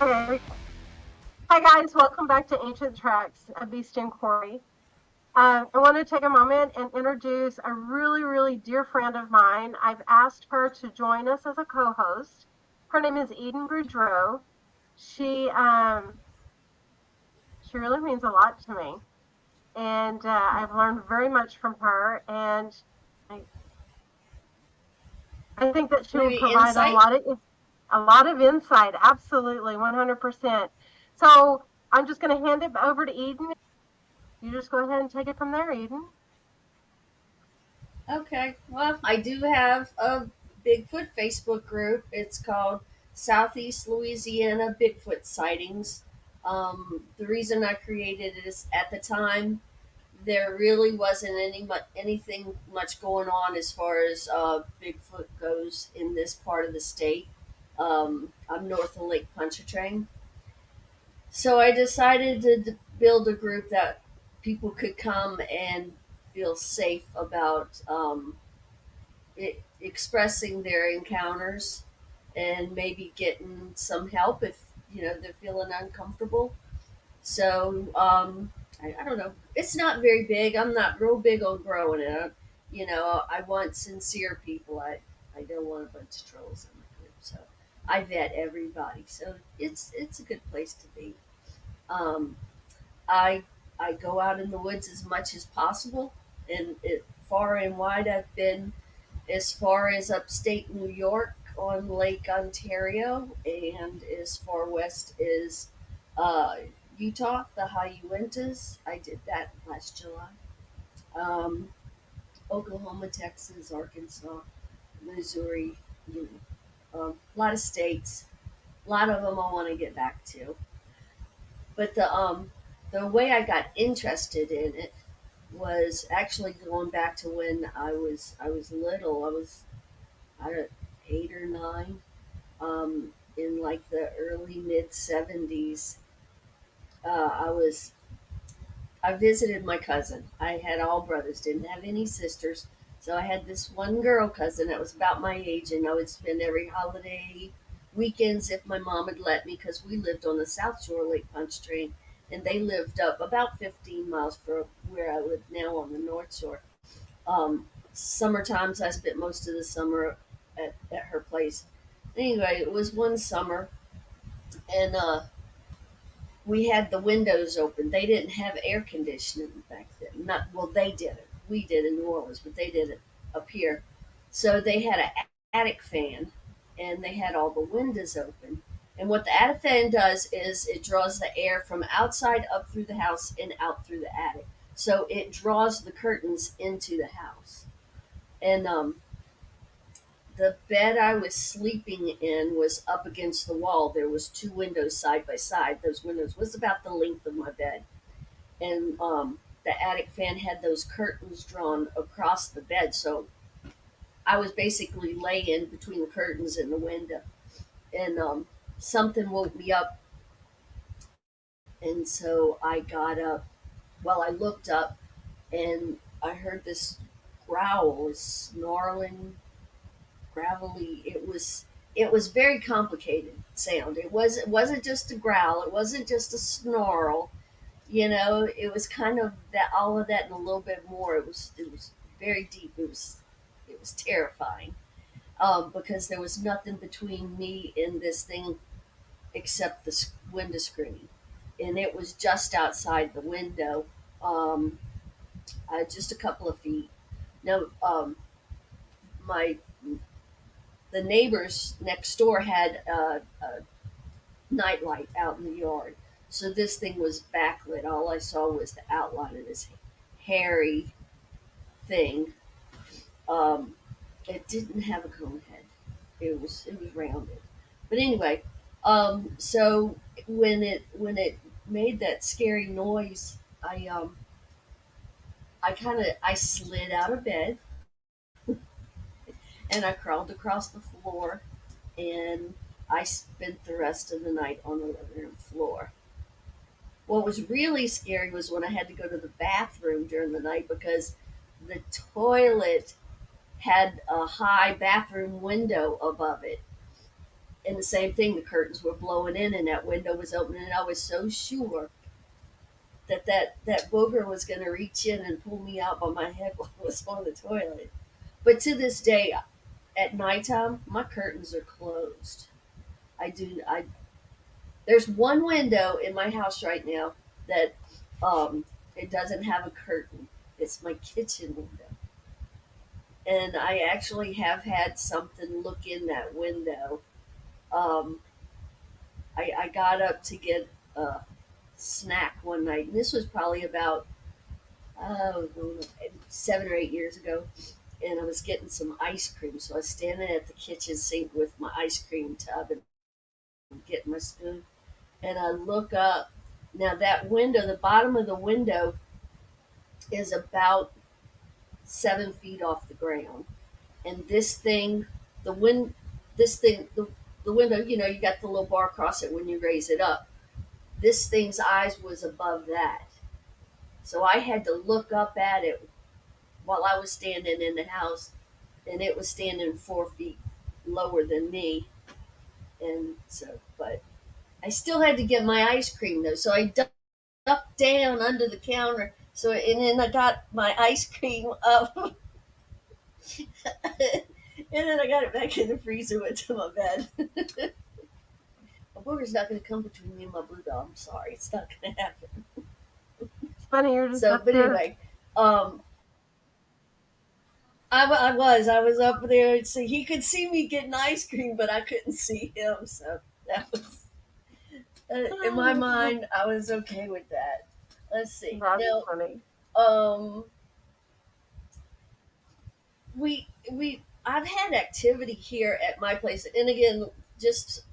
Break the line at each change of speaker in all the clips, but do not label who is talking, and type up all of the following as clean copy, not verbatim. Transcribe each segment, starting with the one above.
Okay. Hi guys, welcome back to Ancient Tracks, a Beast and Corey. I want to take a moment and introduce a really dear friend of mine. I've asked her to join us as a co-host. Her name is Eden Boudreaux. She she really means a lot to me, and I've learned very much from her. And I, I think that she will
Maybe
provide
insight?
a lot of insight. Absolutely, 100%. So I'm just going to hand it over to Eden. You just go ahead and take it from there, Eden.
Okay. Well, I do have a Bigfoot Facebook group. It's called Southeast Louisiana Bigfoot Sightings. The reason I created it is at the time there really wasn't anything much going on as far as Bigfoot goes in this part of the state. I'm north of Lake Pontchartrain, so I decided to build a group that people could come and feel safe about expressing their encounters and maybe getting some help if they're feeling uncomfortable. So I don't know. It's not very big. I'm not real big on growing it. I want sincere people. I don't want a bunch of trolls in my group. So I vet everybody. So it's a good place to be. Um, I I go out in the woods as much as possible, and far and wide. I've been as far as upstate New York on Lake Ontario, and as far west as uh, Utah, the high Uintas. I did that last July. Um, Oklahoma, Texas, Arkansas, Missouri. A lot of states. A lot of them I want to get back to. But the way I got interested in it was actually going back to when I was little. I don't 8 or 9, in like the early mid 70s. I visited my cousin. I had all brothers, didn't have any sisters, so I had this one girl cousin that was about my age, and I would spend every holiday weekends if my mom would let me, because we lived on the South Shore, Lake Pontchartrain, and they lived up about 15 miles from where I live now on the North Shore. Summer times, I spent most of the summer at her place. Anyway, it was one summer, and we had the windows open. They didn't have air conditioning back then. Not well, they did it. We did in New Orleans, but they did it up here. So they had an attic fan, and they had all the windows open. And what the attic fan does is it draws the air from outside up through the house and out through the attic. So it draws the curtains into the house. And the bed I was sleeping in was up against the wall. There was two windows side by side. Those windows was about the length of my bed, and the attic fan had those curtains drawn across the bed. So I was basically laying between the curtains and the window, and something woke me up, and so I got up. Well, I looked up, and I heard this growl, this snarling gravelly. It was very complicated sound. It wasn't just a growl. It wasn't just a snarl. It was kind of that all of that and a little bit more. It was very deep. It was terrifying, because there was nothing between me and this thing except the window screen, and it was just outside the window, um, just a couple of feet. No, my the neighbors next door had a nightlight out in the yard. So this thing was backlit. All I saw was the outline of this hairy thing. Um, it didn't have a cone head. It was rounded. But anyway, so when it made that scary noise, I slid out of bed, and I crawled across the floor, and I spent the rest of the night on the living room floor. What was really scary was when I had to go to the bathroom during the night, because the toilet had a high bathroom window above it. And the same thing, the curtains were blowing in and that window was open, and I was so sure that that booger was going to reach in and pull me out by my head while I was on the toilet. But to this day, at nighttime, my curtains are closed. I do. I There's one window in my house right now that it doesn't have a curtain. It's my kitchen window, and I actually have had something look in that window. Um, I got up to get a snack one night, and this was probably about oh, 7 or 8 years ago, and I was getting some ice cream. So I was standing at the kitchen sink with my ice cream tub and getting my spoon, and I look up. Now that window, the bottom of the window is about 7 feet off the ground, and this thing, the wind, this thing, the window, you got the little bar across it when you raise it up. This thing's eyes was above that, so I had to look up at it while I was standing in the house, and it was standing 4 feet lower than me, and so, but I still had to get my ice cream though, so I ducked down under the counter. So and then I got my ice cream up, and then I got it back in the freezer, went to my bed. A booger's not going to come between me and my blue dog. I'm sorry, it's not going to happen.
It's funny you're just
So,
up
but
there.
anyway, um, I was up there. So he could see me getting ice cream, but I couldn't see him. So that was in my mind. I was okay with that. Let's see.
That's
Now,
funny.
um, we I've had activity here at my place, and again, just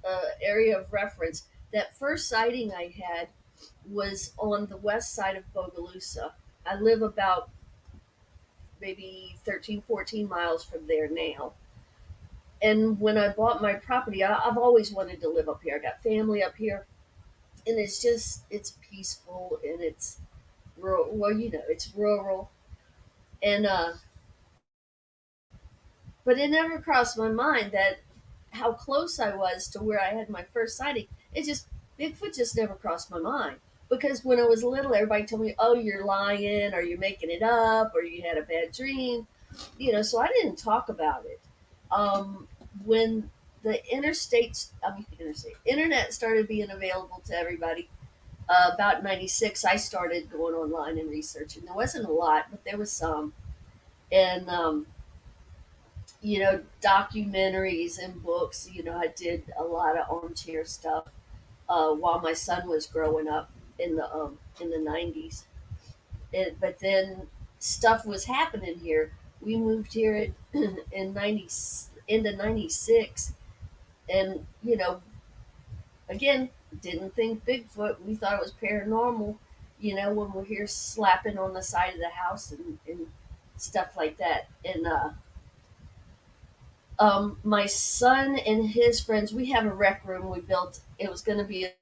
area of reference. That first sighting I had was on the west side of Bogalusa. I live about maybe 13, 14 miles from there now. And when I bought my property, I've always wanted to live up here. I got family up here, and it's peaceful and it's rural. Well, it's rural, and but it never crossed my mind that how close I was to where I had my first sighting. It just Bigfoot just never crossed my mind, because when I was little, everybody told me, "Oh, you're lying, or you're making it up, or you had a bad dream," So I didn't talk about it. When the internet started being available to everybody, about '96, I started going online and researching. There wasn't a lot, but there was some, and documentaries and books. I did a lot of armchair stuff while my son was growing up in the '90s. But then stuff was happening here. We moved here in into '96, and again, didn't think Bigfoot. We thought it was paranormal. When we're here slapping on the side of the house and stuff like that, and my son and his friends, we have a rec room we built. It was going to be a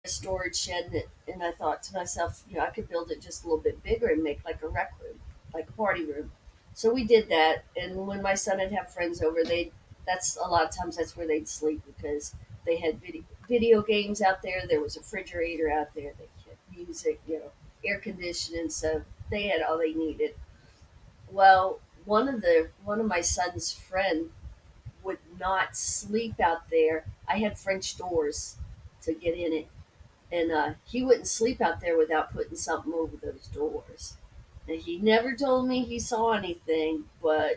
storage shed, and I thought to myself, I could build it just a little bit bigger and make like a rec room, like a party room. So we did that, and when my son would have friends over, that's a lot of times that's where they'd sleep, because they had video games out there. There was a refrigerator out there. They had music, air conditioning, so they had all they needed. Well, one of my son's friend would not sleep out there. I had French doors to get in it, and he wouldn't sleep out there without putting something over those doors. And he never told me he saw anything, but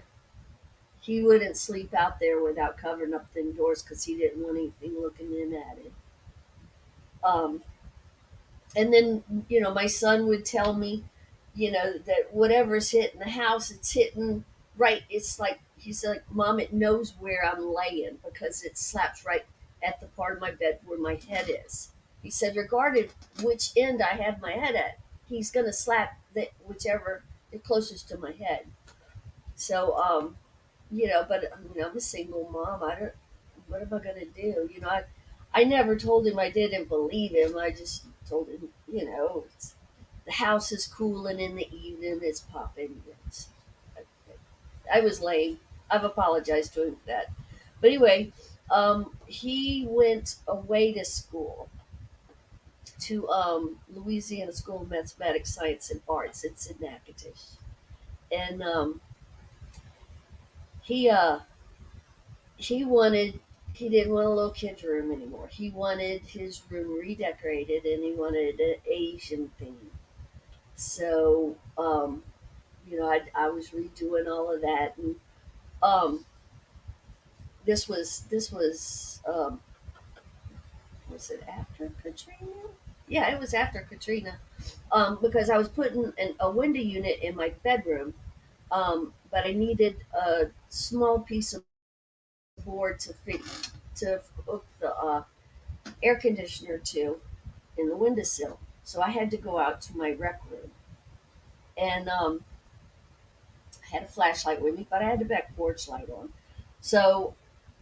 he wouldn't sleep out there without covering up the doors because he didn't want anything looking in at him. Um, and then my son would tell me that whatever's hitting the house, it's hitting right. It's like he's like, "Mom, it knows where I'm laying because it slaps right at the part of my bed where my head is." He said, regardless which end I have my head at, he's gonna slap whichever is closest to my head. So but I'm a single mom. I don't. What am I gonna do? I never told him I didn't believe him. I just told him, the house is cooling in the evening. It's popping. I was lame. I've apologized to him for that. But anyway, He went away to school to Louisiana School of Mathematics, Science, and Arts. It's in Natchitoches, and he uh, he wanted he didn't want a little kid's room anymore. He wanted his room redecorated, and he wanted an Asian theme. So I was redoing all of that, and um, this was was it after Katrina? Yeah, it was after Katrina. Because I was putting a window unit in my bedroom, but I needed a small piece of board to hook the air conditioner to in the windowsill. So I had to go out to my rec room, and I had a flashlight with me, but I had the back porch light on. So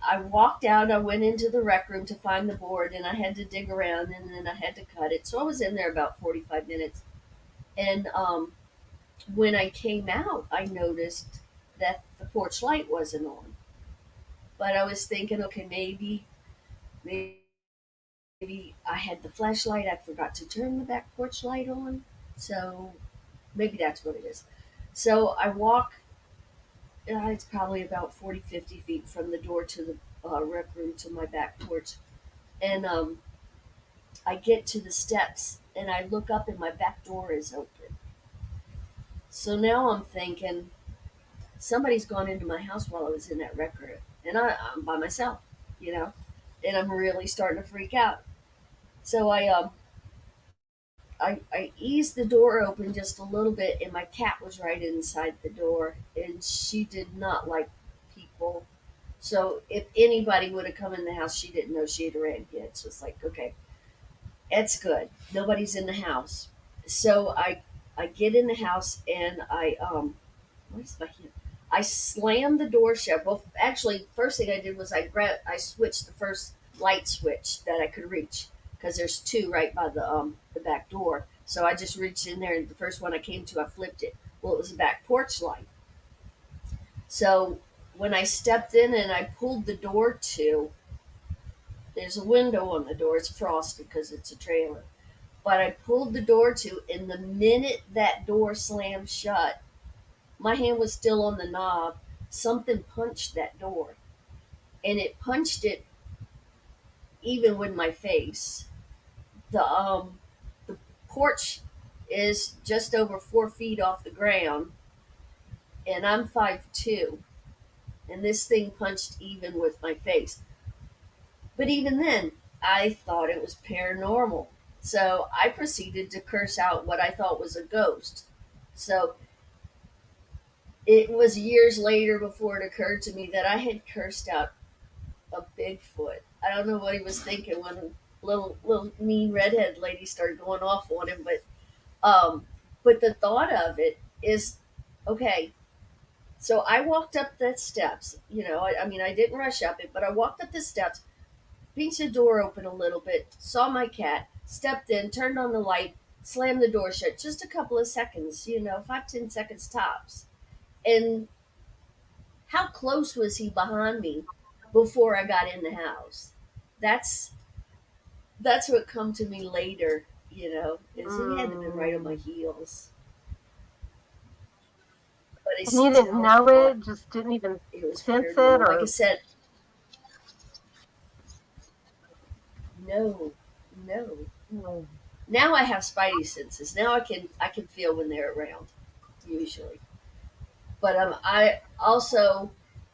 I walked out. I went into the rec room to find the board, and I had to dig around, and then I had to cut it. So I was in there about 45 minutes, and when I came out, I noticed that the porch light wasn't on. But I was thinking, okay, maybe I had the flashlight. I forgot to turn the back porch light on. So maybe that's what it is. So I walk, it's probably about 40, 50 feet from the door to the rec room to my back porch. And I get to the steps and I look up and my back door is open. So now I'm thinking, somebody's gone into my house while I was in that rec room. And I'm by myself, you know, and I'm really starting to freak out. So I eased the door open just a little bit, and my cat was right inside the door, and she did not like people. So if anybody would have come in the house, she didn't know she had ran yet. So it's like, okay, that's good. Nobody's in the house. So I get in the house and where's my hand? I slammed the door shut. Well, actually, first thing I did was I switched the first light switch that I could reach because there's two right by the back door. So I just reached in there, and the first one I came to, I flipped it. Well, it was a back porch light. So when I stepped in and I pulled the door to, there's a window on the door. It's frosted because it's a trailer. But I pulled the door to, and the minute that door slammed shut, my hand was still on the knob. Something punched that door, and it punched it even with my face. The porch is just over 4 feet off the ground, and I'm 5'2", and this thing punched even with my face. But even then, I thought it was paranormal. So I proceeded to curse out what I thought was a ghost. So it was years later before it occurred to me that I had cursed out a Bigfoot. I don't know what he was thinking when a little mean redhead lady started going off on him, um, but the thought of it is okay. So I walked up the steps. I mean, I didn't rush up it, but I walked up the steps, pinched the door open a little bit, saw my cat, stepped in, turned on the light, slammed the door shut. Just a couple of seconds, 5, 10 seconds tops. And how close was he behind me before I got in the house? That's that's what come to me later, is he had to be right on my
Mm.
heels. But I
And you didn't
still
know
thought
it, just didn't even
it was
sense it,
paranormal. Like I
or
said, no, no.
mm.
Now I have spidey senses. Now I can feel when they're around, usually. But I also,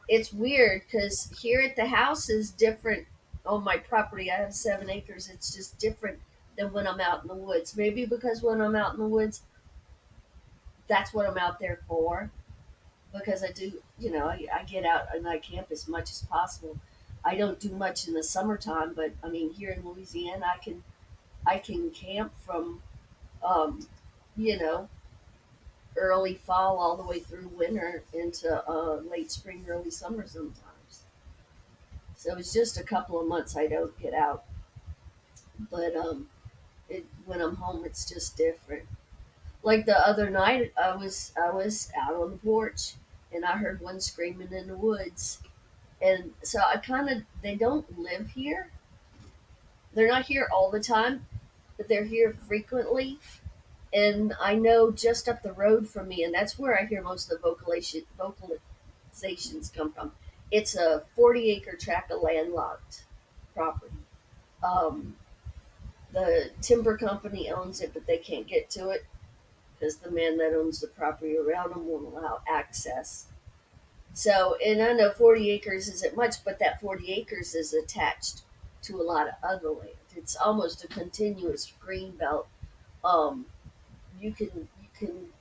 it's weird because here at the house is different. On my property, I have 7 acres. It's just different than when I'm out in the woods. Maybe because when I'm out in the woods, that's what I'm out there for. Because I do, I get out and I camp as much as possible. I don't do much in the summertime, but I mean, here in Louisiana, I can camp from, um, you know, early fall all the way through winter into late spring, early summer sometimes. So it's just a couple of months I don't get out, but when I'm home, it's just different. Like the other night, I was out on the porch, and I heard one screaming in the woods, And so I kind of, they don't live here. They're not here all the time, but they're here frequently. And I know just up the road from me, and that's where I hear most of the vocalizations come from. It's a 40-acre tract of landlocked property. Um, the timber company owns it, but they can't get to it because the man that owns the property around them won't allow access. So, and I know 40 acres isn't much, but that 40 acres is attached to a lot of other land. It's almost a continuous green belt. Um, you can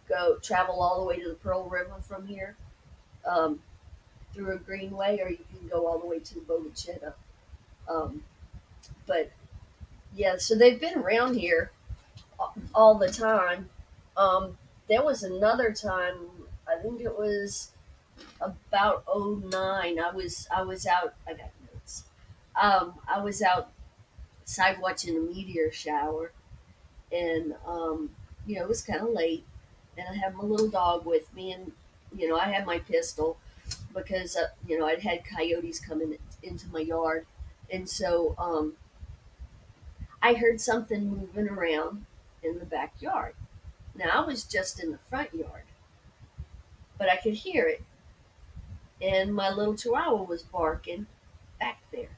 go travel all the way to the Pearl River from here, um, through a greenway, or you can go all the way to Bogachita. Um, but yeah, so they've been around here all the time. Um, there was another time, I think it was about '09. I was out. I got notes. I was outside watching a meteor shower, and it was kind of late, and I had my little dog with me, and I had my pistol because I'd had coyotes coming into my yard, and so I heard something moving around in the backyard. Now I was just in the front yard, but I could hear it, and my little chihuahua was barking back there.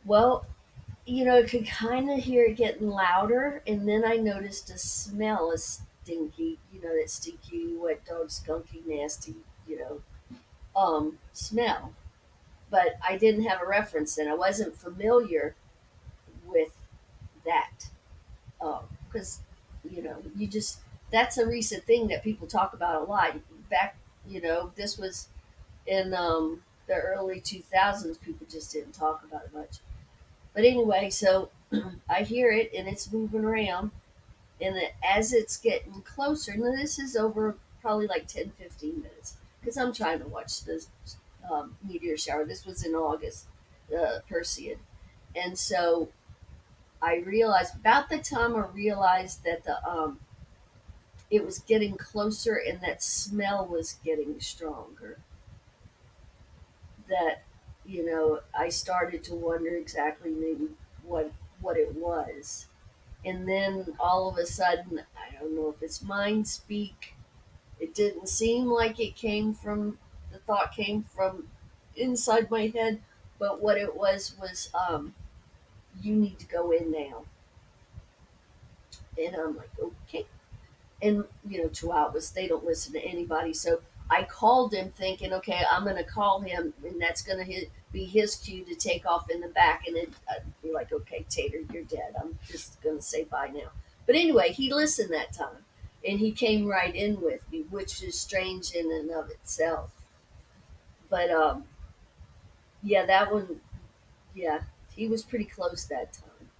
Well, I could kind of hear it getting louder, and then I noticed a smell, a stinky, that stinky, wet dog, skunky, nasty, smell. But I didn't have a reference, and I wasn't familiar with that, because you just that's a recent thing that people talk about a lot. Back, this was in the early 2000s. People just didn't talk about it much. But anyway, so I hear it and it's moving around, and as it's getting closer, now this is over probably like 10, 15 minutes because I'm trying to watch this meteor shower. This was in August, Perseid. And so I realized about the time I realized that it was getting closer and that smell was getting stronger, that I started to wonder exactly maybe what it was. And then all of a sudden, I don't know if it's mind speak. It didn't seem like the thought came from inside my head, but what it was, you need to go in now. And I'm like, okay. And chihuahuas, they don't listen to anybody. So I called him thinking, okay, I'm going to call him, and that's going to be his cue to take off in the back. And then I'd be like, okay, Tater, you're dead. I'm just going to say bye now. But anyway, he listened that time, and he came right in with me, which is strange in and of itself. But yeah, that one, yeah, he was pretty close that time.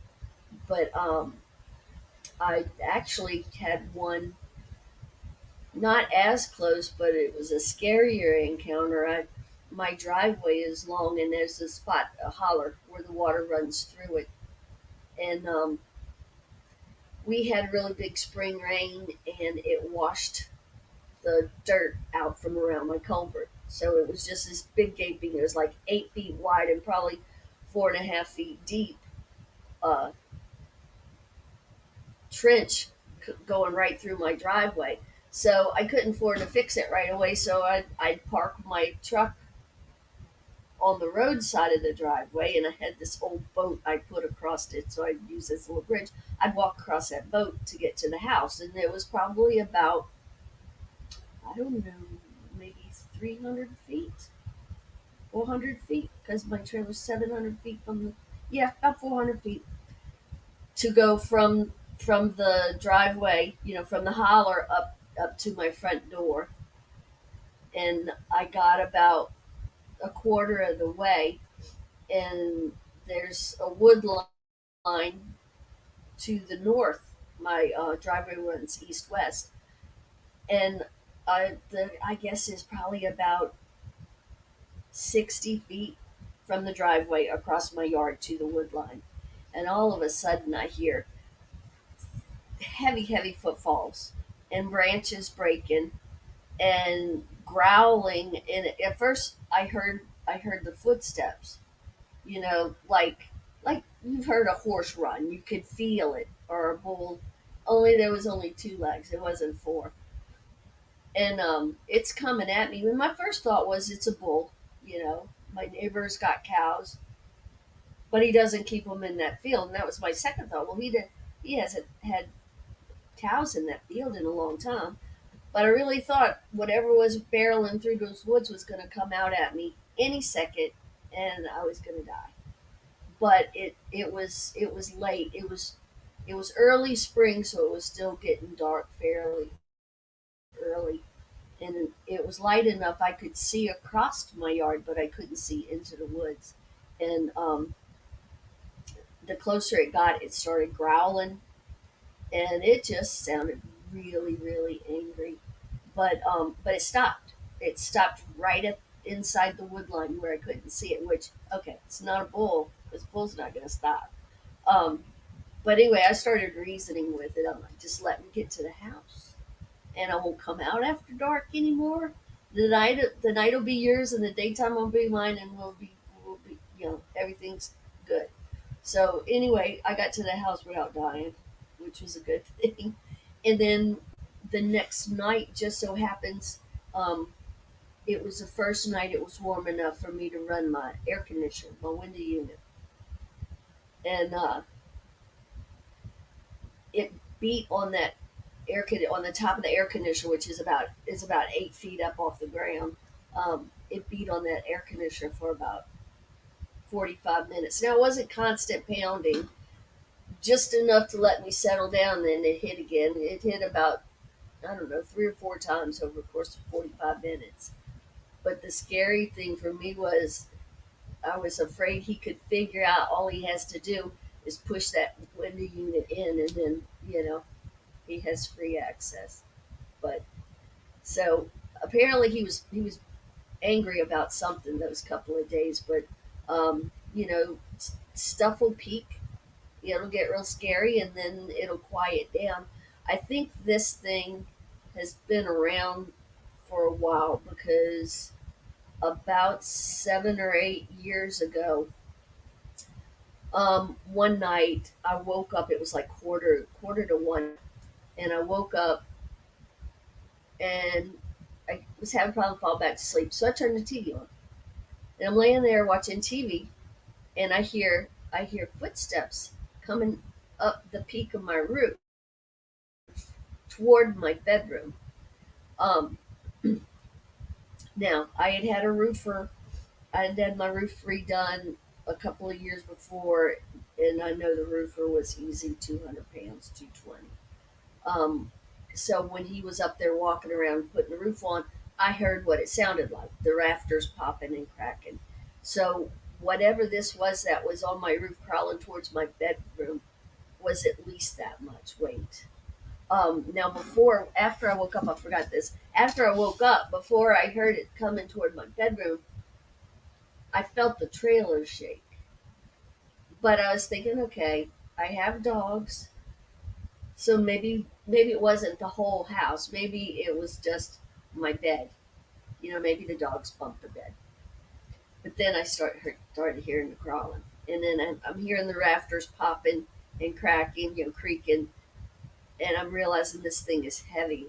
But I actually had one not as close, but it was a scarier encounter. My driveway is long, and there's a spot, a holler, where the water runs through it. And we had really big spring rain, and it washed the dirt out from around my culvert. So it was just this big gaping. It was like 8 feet wide and probably 4.5 feet deep, uh, trench going right through my driveway. So I couldn't afford to fix it right away. So I'd park my truck on the road side of the driveway, and I had this old boat I put across it, so I'd use this little bridge. I'd walk across that boat to get to the house, and it was probably about, I don't know, maybe 300 feet, 400 feet, because my trailer's 700 feet from the, yeah, about 400 feet to go from the driveway, from the holler up to my front door. And I got about a quarter of the way, and there's a wood line to the north. My driveway runs east west, and I guess is probably about 60 feet from the driveway across my yard to the wood line. And all of a sudden, I hear heavy, heavy footfalls and branches breaking and growling. And at first, I heard the footsteps. Like you've heard a horse run, you could feel it, or a bull. Only there was only two legs, it wasn't four, and it's coming at me. And my first thought was it's a bull. My neighbor's got cows, but he doesn't keep them in that field. And that was my second thought. Well, he hasn't had cows in that field in a long time. But I really thought whatever was barreling through those woods was going to come out at me any second, and I was going to die. But it was late. It was early spring, so it was still getting dark fairly early, and it was light enough I could see across my yard, but I couldn't see into the woods. And the closer it got, it started growling, and it just sounded really, really angry. But it stopped. It stopped right at inside the wood line where I couldn't see it. Which, okay, it's not a bull. This bull's not going to stop. Um, but anyway, I started reasoning with it. I'm like, just let me get to the house, and I won't come out after dark anymore. The night will be yours, and the daytime will be mine, and we'll be everything's good. So anyway, I got to the house without dying, which was a good thing. And then the next night, just so happens, um, it was the first night it was warm enough for me to run my air conditioner, my window unit, and it beat on that on the top of the air conditioner, which is about 8 feet up off the ground. It beat on that air conditioner for about 45 minutes. Now it wasn't constant pounding, just enough to let me settle down. Then it hit again. It hit about, I don't know, 3 or 4 times over the course of 45 minutes. But the scary thing for me was I was afraid he could figure out all he has to do is push that window unit in, and then he has free access. But so apparently he was angry about something those couple of days. But stuff will peak. It'll get real scary, and then it'll quiet down. I think this thing has been around for a while because about 7 or 8 years ago, one night I woke up. It was like quarter to one, and I woke up and I was having a problem falling back to sleep. So I turned the TV on, and I'm laying there watching TV, and I hear footsteps coming up the peak of my roof toward my bedroom. Um, Now I had had a roofer. I had had my roof redone a couple of years before, and I know the roofer was easy 200 pounds, 220. Um, so when he was up there walking around putting the roof on, I heard what it sounded like, the rafters popping and cracking. So whatever this was that was on my roof crawling towards my bedroom was at least that much weight. Now after I woke up, I forgot this. After I woke up, before I heard it coming toward my bedroom, I felt the trailer shake. But I was thinking, okay, I have dogs, so maybe it wasn't the whole house. Maybe it was just my bed. Maybe the dogs bumped the bed. But then I started hearing the crawling, and then I'm hearing the rafters popping and cracking, creaking, and I'm realizing this thing is heavy.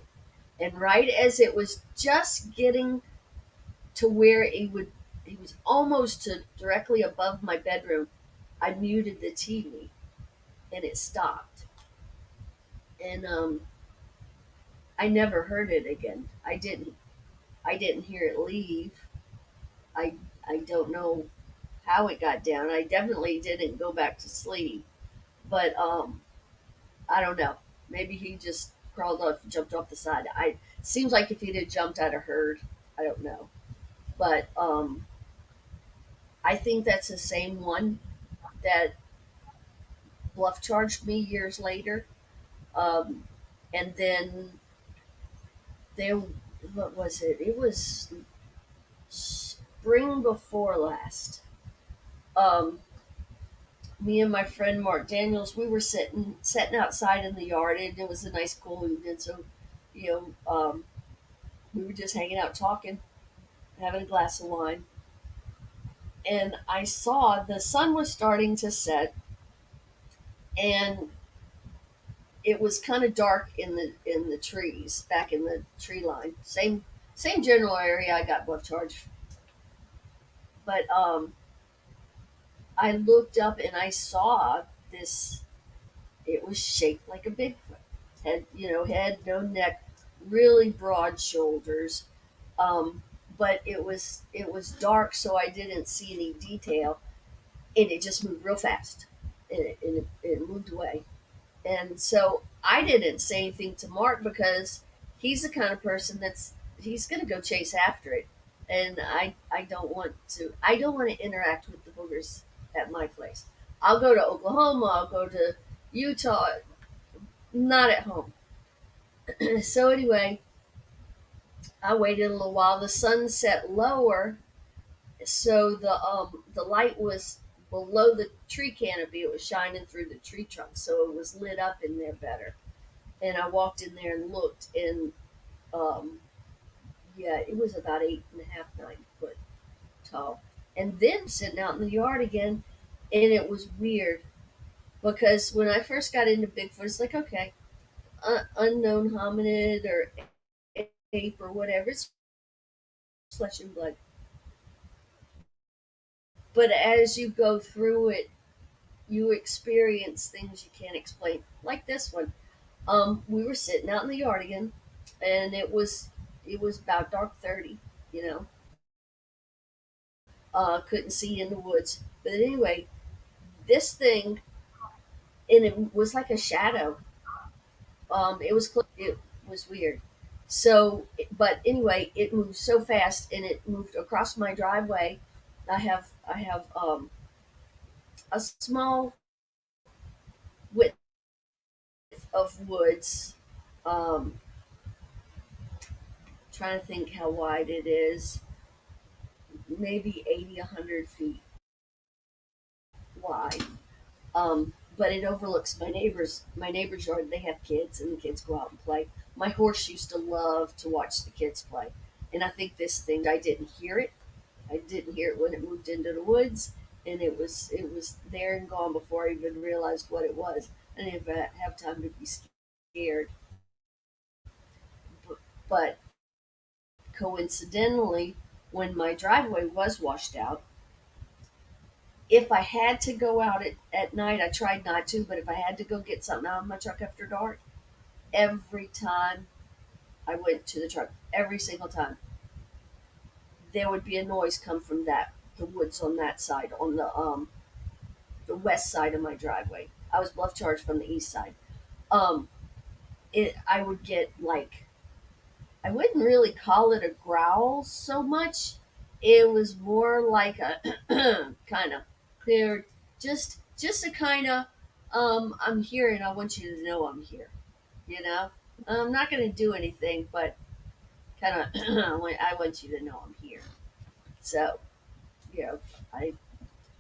And right as it was just getting to where he was almost to directly above my bedroom, I muted the TV, and it stopped. And I never heard it again. I didn't hear it leave. I I don't know how it got down. I definitely didn't go back to sleep. But I don't know. Maybe he just crawled off, jumped off the side. I Seems like if he'd have jumped, I'd have heard. I don't know. But I think that's the same one that bluff charged me years later. Um, and then there, what was it? It was spring before last. Um, Me and my friend Mark Daniels, we were sitting outside in the yard, and it was a nice cool evening. So, you know, um, we were just hanging out, talking, having a glass of wine, and I saw the sun was starting to set, and it was kind of dark in the trees back in the tree line. Same general area I got bluff charge, but I looked up and I saw this. It was shaped like a Bigfoot. Head, no neck, really broad shoulders. Um, but it was dark, so I didn't see any detail, and it just moved real fast, and it moved away. And so I didn't say anything to Mark because he's the kind of person he's going to go chase after it, and I don't want to interact with the boogers at my place. I'll go to Oklahoma. I'll go to Utah. Not at home. So anyway, I waited a little while. The sun set lower, so the light was below the tree canopy. It was shining through the tree trunk, so it was lit up in there better. And I walked in there and looked, and um, yeah, it was about 8.5, 9 foot tall. And then sitting out in the yard again, and it was weird because when I first got into Bigfoot, it's like, okay, unknown hominid or ape or whatever, it's flesh and blood. But as you go through it, you experience things you can't explain, like this one. We were sitting out in the yard again, and it was about dark 30, you know, couldn't see in the woods. But anyway, this thing, and it was like a shadow. It was weird. So, but anyway, it moved so fast, and it moved across my driveway. I have a small width of woods. Um, Trying to think how wide it is. Maybe 80, 100 feet wide. But it overlooks my neighbor's yard. They have kids, and the kids go out and play. My horse used to love to watch the kids play, and I think this thing, I didn't hear it. I didn't hear it when it moved into the woods, and it was there and gone before I even realized what it was. I didn't even have time to be scared. But coincidentally, when my driveway was washed out, if I had to go out at night, I tried not to, but if I had to go get something out of my truck after dark, every time I went to the truck, every single time, there would be a noise come from the woods on that side, on the west side of my driveway. I was bluff charged from the east side. Um, I would get like, I wouldn't really call it a growl so much. It was more like a kind of clear, just a kind of, I'm here and I want you to know I'm here. You know, I'm not going to do anything, but kind of I want you to know I'm here. So you know, I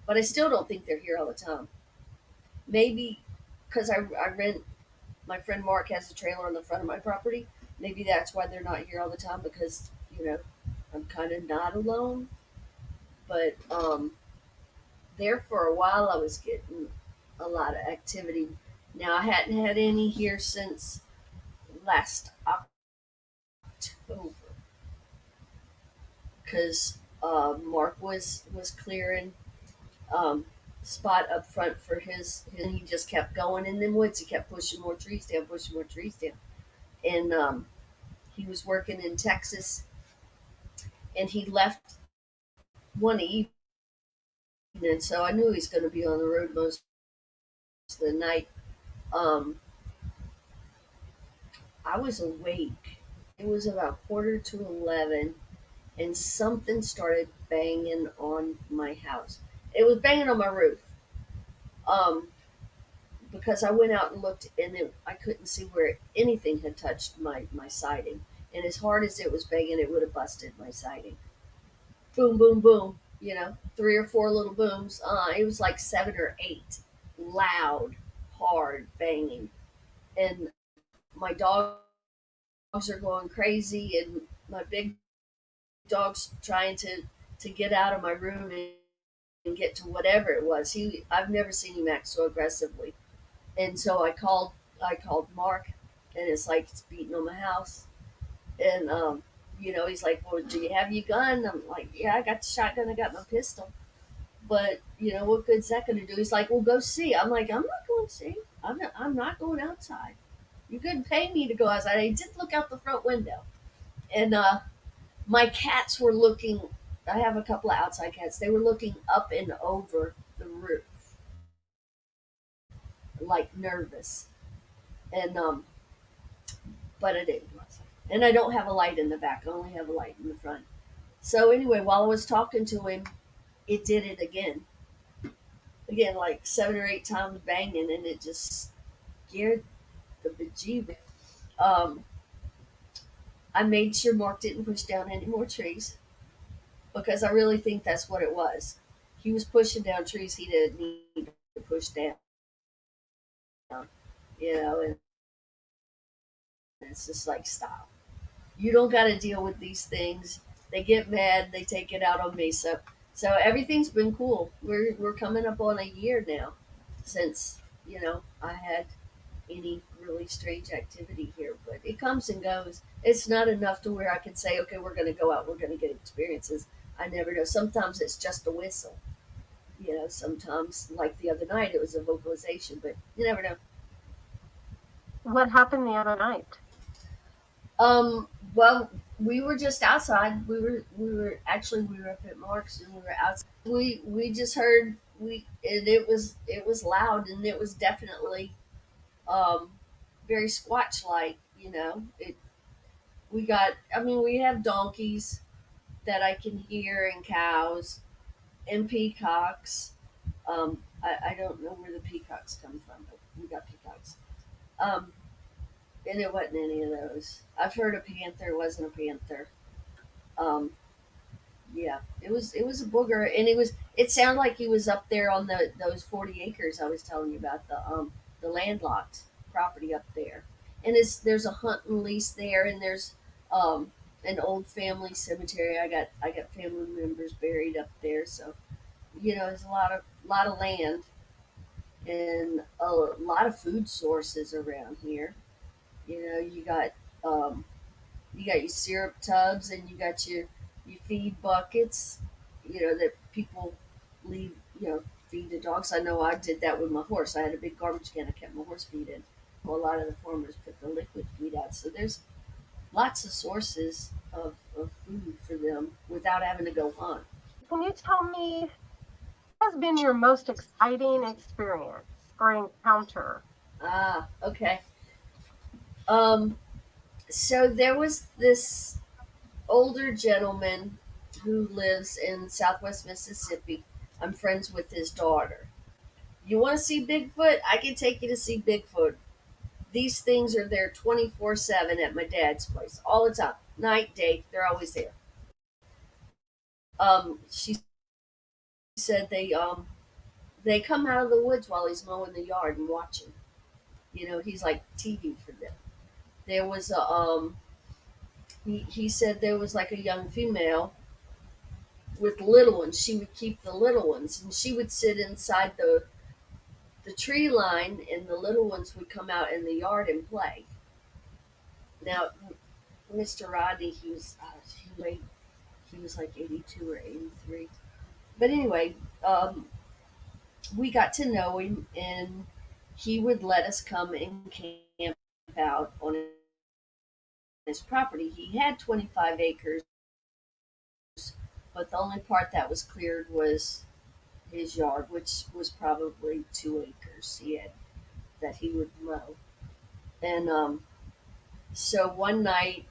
but I still don't think they're here all the time. Maybe because I rent. My friend Mark has a trailer on the front of my property. Maybe that's why they're not here all the time because I'm kind of not alone. But there for a while I was getting a lot of activity. Now I hadn't had any here since last October because Mark was clearing um, spot up front for and he just kept going in the woods. He kept pushing more trees down, pushing more trees down, and he was working in Texas, and he left one evening, so I knew he was going to be on the road most of the night. Um, I was awake. It was about quarter to 11, and something started banging on my house. It was banging on my roof. Um, because I went out and looked, and I couldn't see where anything had touched my siding. And as hard as it was banging, it would have busted my siding. Boom, boom, boom. 3 or 4 little booms. It was like 7 or 8, loud, hard banging. And my dogs are going crazy, and my big dog's trying to get out of my room get to whatever it was. I've never seen him act so aggressively. And so I called Mark, and it's like it's beating on my house. And he's like, "Well, do you have your gun?" I'm like, "Yeah, I got the shotgun. I got my pistol." But what good's that going to do? He's like, "Well, go see." I'm like, "I'm not going to see. I'm not going outside. You couldn't pay me to go outside." I did look out the front window, and my cats were looking. I have a couple of outside cats. They were looking up and over the roof, like nervous. And but I didn't go outside. And I don't have a light in the back. I only have a light in the front. So anyway, while I was talking to him, it did it again. Again, like 7 or 8 times banging, and it just scared the bejeebus. Um, I made sure Mark didn't push down any more trees because I really think that's what it was. He was pushing down trees he didn't need to push down, and it's just like, stop. You don't got to deal with these things. They get mad, they take it out on me. So everything's been cool. We're coming up on a year now since I had any really strange activity here, but it comes and goes. It's not enough to where I can say, okay, we're going to go out, we're going to get experiences. I never know. Sometimes it's just a whistle. Sometimes, like the other night, it was a vocalization, but you never know.
What happened the other night?
Well, we were just outside. We were up at Mark's, and we were outside. We just heard and it was loud, and it was definitely um very squatch like. It we got. I mean, we have donkeys that I can hear, and cows and peacocks. I don't know where the peacocks come from, but we got peacocks. Um, and it wasn't any of those. I've heard a panther. It wasn't a panther. Um, yeah, it was a booger, and it sounded like he was up there on those 40 acres I was telling you about, the landlocked property up there. And there's a hunting lease there, and there's um an old family cemetery. I got family members buried up there, so there's a lot of land and a lot of food sources around here. Um you got your syrup tubs, and you got your feed buckets, that people leave, feed the dogs. I know I did that with my horse. I had a big garbage can I kept my horse feed in. Well, a lot of the farmers put the liquid feed out. So there's lots of sources of food for them without having to go hunt.
Can you tell me what has been your most exciting experience or encounter?
Ah, okay. Um, so there was this older gentleman who lives in southwest Mississippi. I'm friends with his daughter. You want to see Bigfoot? I can take you to see Bigfoot. These things are there 24/7 at my dad's place all the time. Night, day, they're always there. She said they come out of the woods while he's mowing the yard and watching. He's like TV for them. There was a he said there was like a young female with little ones. She would keep the little ones, and she would sit inside the tree line, and the little ones would come out in the yard and play. Now, Mr. Rodney, he was like 82 or 83. But anyway, we got to know him, and he would let us come and camp out on his property. He had 25 acres, but the only part that was cleared was his yard, which was probably 2 acres he had that he would mow. And so one night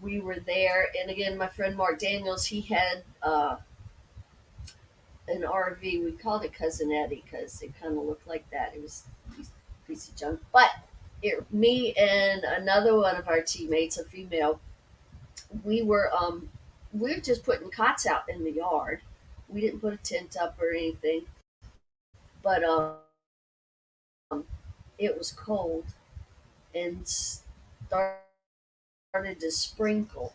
we were there, and again, my friend Mark Daniels, he had an RV. We called it Cousin Eddie because it kind of looked like that. It was a piece of junk. But me and another one of our teammates, a female, we were we were just putting cots out in the yard. We didn't put a tent up or anything, but it was cold and started to sprinkle.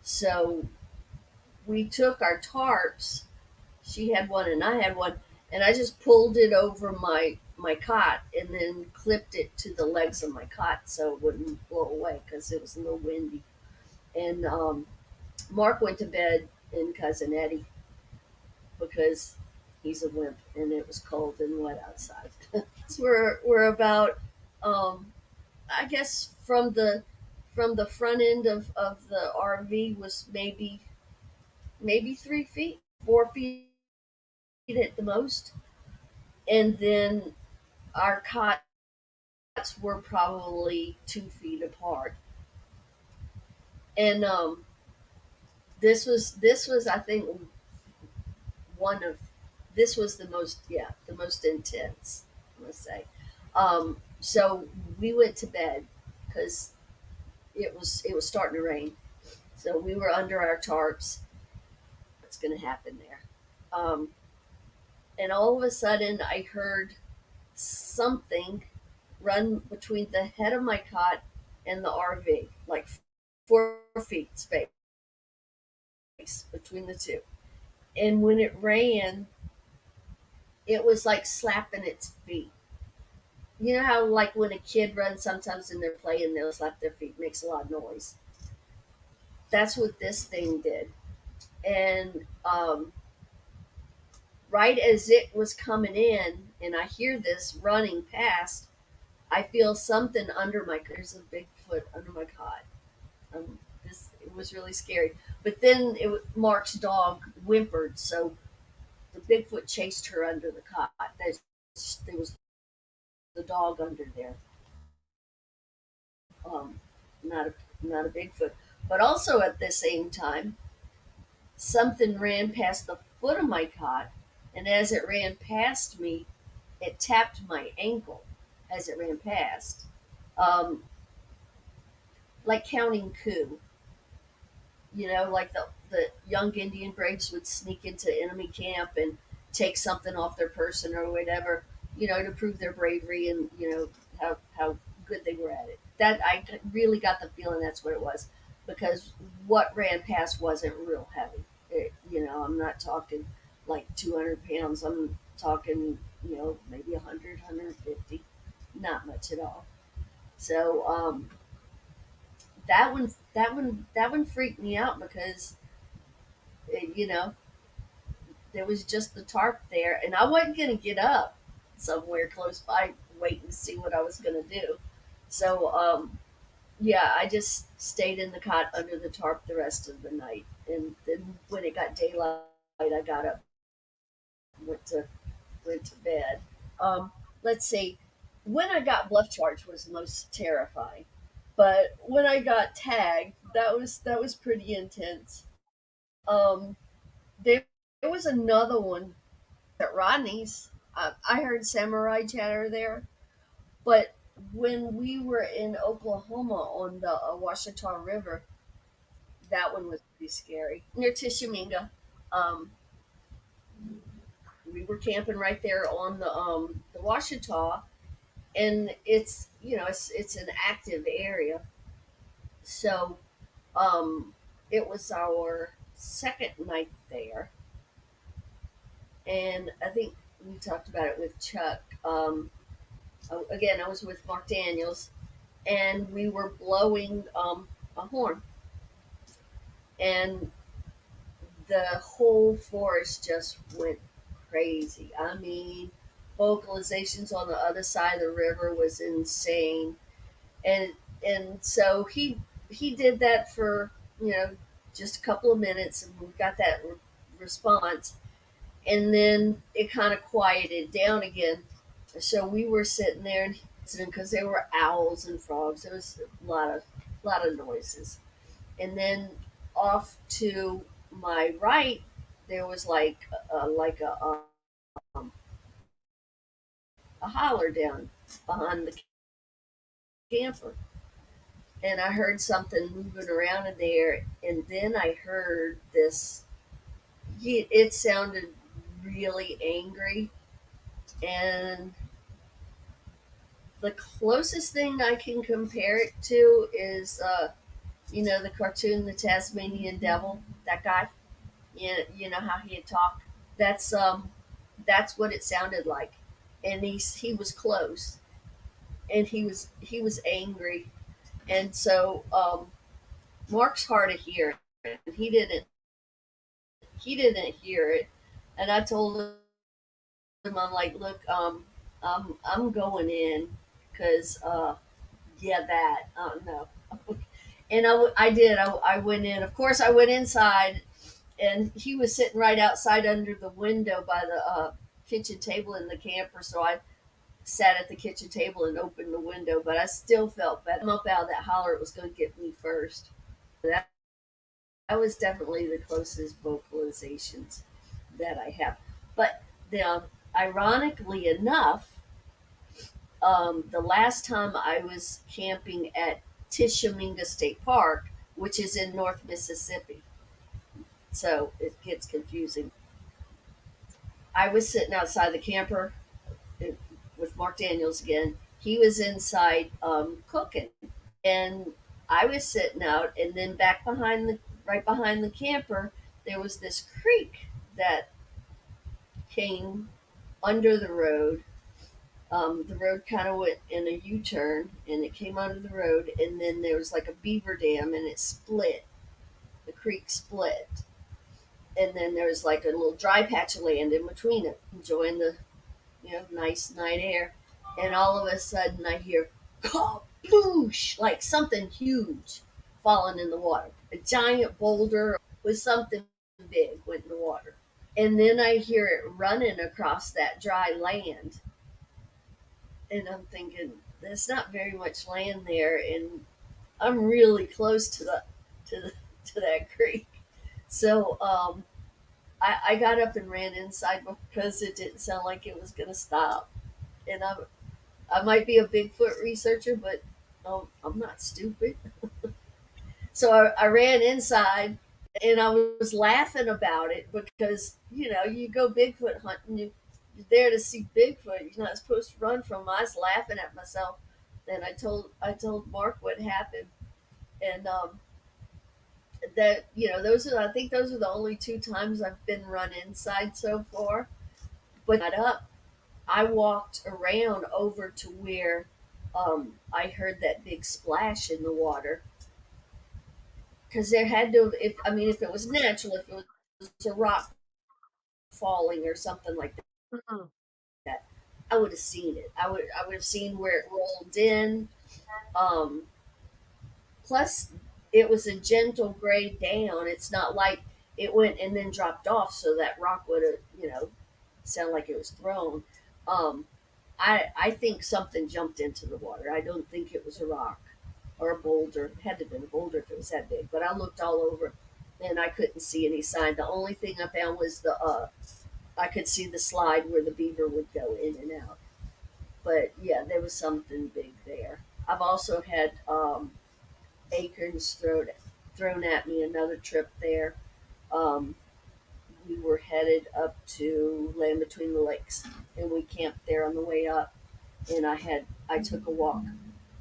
So we took our tarps, She had one and I had one, and I just pulled it over my cot and then clipped it to the legs of my cot so it wouldn't blow away because it was a little windy. And Mark went to bed in Cousin Eddie because he's a wimp and it was cold and wet outside. So we're about I guess from the front end of the RV was maybe 3 feet, 4 feet at the most, and then our cots were probably 2 feet apart. And this was I think one of this was the most intense, I must say. So we went to bed because it was starting to rain. So we were under our tarps. What's going to happen there? Um, and all of a sudden, I heard something run between the head of my cot and the RV, like 4 feet space between the two. And when it ran, it was like slapping its feet. You know how, like, when a kid runs sometimes and they're playing, they'll slap their feet, makes a lot of noise. That's what this thing did. And right as it was coming in, and I hear this running past, I feel something under my. There's a Bigfoot under my cot. This it was really scary. But then Mark's dog whimpered, so the Bigfoot chased her under the cot. There was the dog under there. Um, not a Bigfoot, but also at the same time, something ran past the foot of my cot, and as it ran past me, it tapped my ankle as it ran past, um, like counting coup. Like the young Indian braves would sneak into enemy camp and take something off their person or whatever, to prove their bravery and how good they were at it. That I really got the feeling that's what it was, because what ran past wasn't real heavy. I'm not talking like 200 pounds. I'm talking maybe 100, 150, not much at all. So that one freaked me out because it, there was just the tarp there, and I wasn't gonna get up somewhere close by, wait and see what I was gonna do. So yeah, I just stayed in the cot under the tarp the rest of the night, and then when it got daylight, I got up, and went to bed. Um, let's see, when I got bluff charge was the most terrifying, but when I got tagged, that was pretty intense. Um, there, there was another one at Rodney's. I heard samurai chatter there, but when we were in Oklahoma on the Washita River, that one was pretty scary. Near Tishomingo, um, we were camping right there on the Washita, and it's an active area. So it was our second night there, and I think we talked about it with Chuck. Again, I was with Mark Daniels, and we were blowing a horn, and the whole forest just went crazy. I mean, vocalizations on the other side of the river was insane, and so he did that for just a couple of minutes, and we got that response, and then it kind of quieted down again. So we were sitting there and listening because there were owls and frogs. There was a lot of noises, and then off to my right there was um, a holler down behind the camper, and I heard something moving around in there, and then I heard this. It sounded really angry, and the closest thing I can compare it to is the cartoon, the Tasmanian Devil. That guy, you know how he had talked. That's that's what it sounded like. And he was close, and he was angry, and so Mark's hard of hearing. He didn't hear it, and I told him, I'm like, look, I'm going in, because yeah, that no. And I did. I went in. Of course, I went inside, and he was sitting right outside under the window by the kitchen table in the camper. So I sat at the kitchen table and opened the window, but I still felt bad. I'm up out of that holler. It was going to get me first. That, that was definitely the closest vocalizations that I have. But the, ironically enough, the last time I was camping at Tishomingo State Park, which is in North Mississippi, so it gets confusing. I was sitting outside the camper with Mark Daniels again. He was inside cooking, and I was sitting out, and then back behind the right behind the camper, there was this creek that came under the road. The road kind of went in a U-turn, and it came under the road, and then there was like a beaver dam, and it split. The creek split, and then there was like a little dry patch of land in between it, enjoying the nice night air. And all of a sudden, I hear "Kaboosh!" like something huge falling in the water. A giant boulder with something big went in the water. And then I hear it running across that dry land. And I'm thinking, there's not very much land there, and I'm really close to the to that creek. So I got up and ran inside because it didn't sound like it was going to stop. And I might be a Bigfoot researcher, but I'm not stupid. So I ran inside, and I was laughing about it because you go Bigfoot hunting, you're there to see Bigfoot. You're not supposed to run from him. I was laughing at myself. Then I told Mark what happened, and that I think those are the only two times I've been run inside so far. But got up, I walked around over to where I heard that big splash in the water, because there had to if I mean if it was natural, if it was a rock falling or something like
Mhm.
that, I would have seen it. I would have seen where it rolled in. Um, Plus, it was a gentle grade down. It's not like it went and then dropped off, so that rock would have sound like it was thrown. Um, I think something jumped into the water. I don't think it was a rock or a boulder. It had to have been a boulder if it was that big. But I looked all over, and I couldn't see any sign. The only thing I found was the I could see the slide where the beaver would go in and out. But yeah, there was something big there. I've also had acorns thrown at me another trip there. Um, we were headed up to Land Between the Lakes, and we camped there on the way up. And I took a walk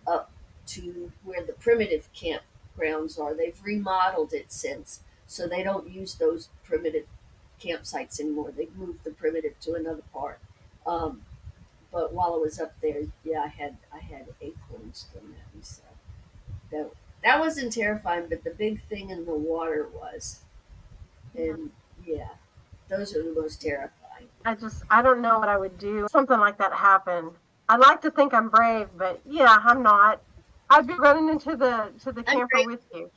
up to where the primitive campgrounds are. They've remodeled it since, so they don't use those primitive campsites anymore. They've moved the primitive to another part. Um, but while I was up there, yeah, I had acorns thrown at me. So that that wasn't terrifying, but the big thing in the water was, and yeah, those are the most terrifying.
I don't know what I would do. Something like that happened. I'd like to think I'm brave, but yeah, I'm not. I'd be running into the
I'm
camper
great.
with you.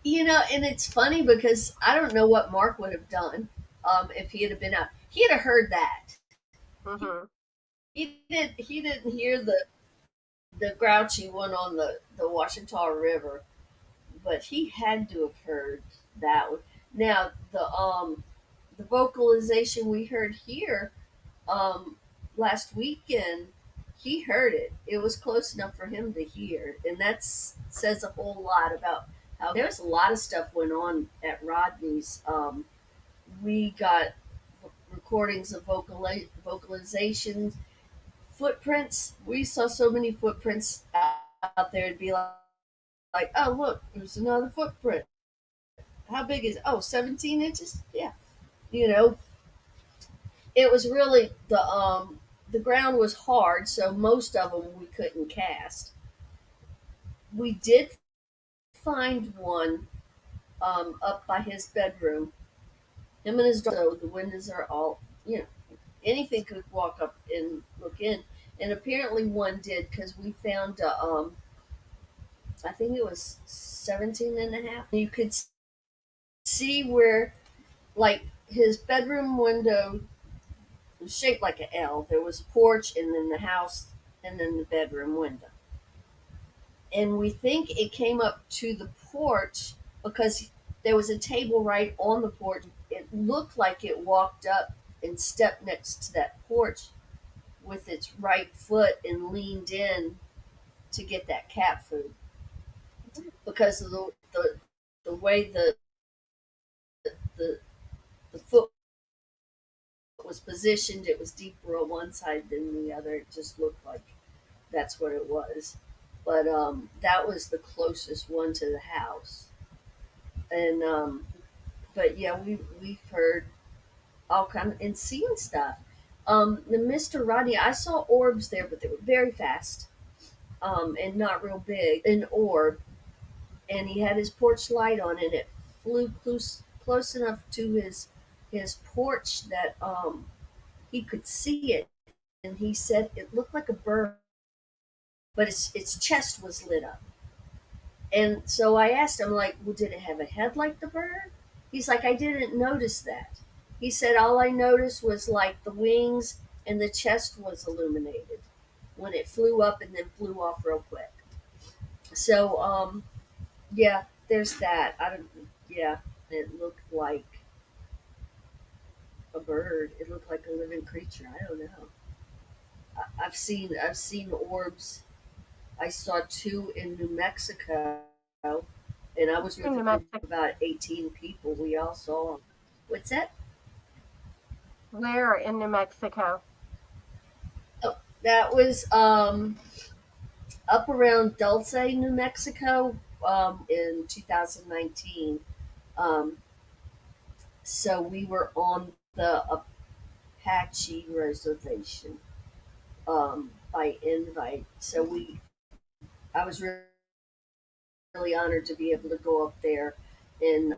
Yeah, and it's funny because I don't know what Mark would have done if he had been out. He'd have heard that. He,
Hmm.
he didn't hear the grouchy one on the Washita River, but he had to have heard that one. Now the vocalization we heard here um, last weekend, he heard it. It was close enough for him to hear, and that says a whole lot about how there's a lot of stuff went on at Rodney's. We got recordings of vocalizations, footprints. We saw so many footprints out there. It'd be like, oh look, there's another footprint. How big is it? Oh, 17 inches? Yeah. You know, it was really the ground was hard, so most of them we couldn't cast. We did find one up by his bedroom. Him and his daughter. So the windows are all, anything could walk up and look in. And apparently one did because we found, I think it was 17 and a half. You could see where, like, his bedroom window was shaped like an L. There was a porch and then the house and then the bedroom window. And we think it came up to the porch because there was a table right on the porch. It looked like it walked up and stepped next to that porch with its right foot and leaned in to get that cat food because of the way the, the foot was positioned. It was deeper on one side than the other. It just looked like that's what it was. But that was the closest one to the house. And but yeah, we've heard all kind of and seeing stuff. The Mr. Rodney, I saw orbs there, but they were very fast, and not real big. An orb, and he had his porch light on, and it flew close enough to his porch that he could see it. And he said it looked like a bird, but its chest was lit up. And so I asked him, like, well, did it have a head like the bird? He's like, I didn't notice that. He said, all I noticed was like the wings and the chest was illuminated when it flew up and then flew off real quick. So, yeah, there's that. I don't, yeah, it looked like a bird. It looked like a living creature. I don't know. I've seen orbs. I saw two in New Mexico, and I was with
In
a
New
group
Mexico.
of about 18 people. We all saw 'em. What's that?
Where in New Mexico?
Oh, that was up around Dulce, New Mexico, in 2019. Um, so we were on the Apache reservation by invite. So I was really honored to be able to go up there and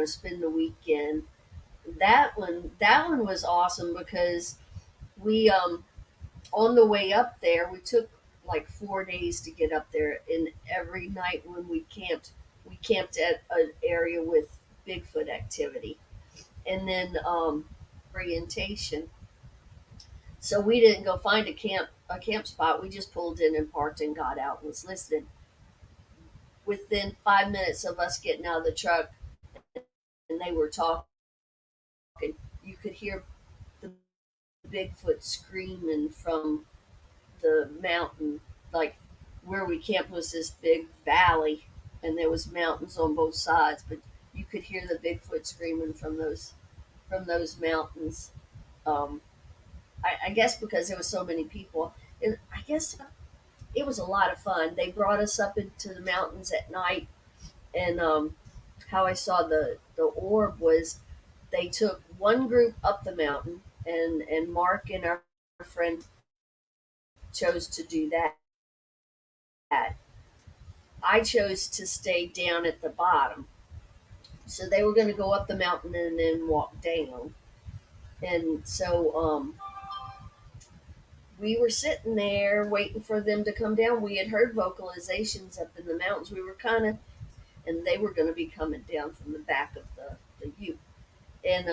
spend the weekend. That one was awesome because we on the way up there we took like 4 days to get up there, and every night when we camped at an area with Bigfoot activity, and then orientation. So we didn't go find a camp spot. We just pulled in and parked and got out and was listening. Within 5 minutes of us getting out of the truck, and they were talking, you could hear the Bigfoot screaming from the mountain. Like, where we camped was this big valley, and there was mountains on both sides, but you could hear the Bigfoot screaming from those mountains. Um, I guess because there was so many people, and I guess it was a lot of fun. They brought us up into the mountains at night, and how I saw the orb was they took one group up the mountain, and Mark and our friend chose to do that. I chose to stay down at the bottom. So they were going to go up the mountain and then walk down. And so we were sitting there waiting for them to come down. We had heard vocalizations up in the mountains. We were kind of, and they were going to be coming down from the back of the ute. And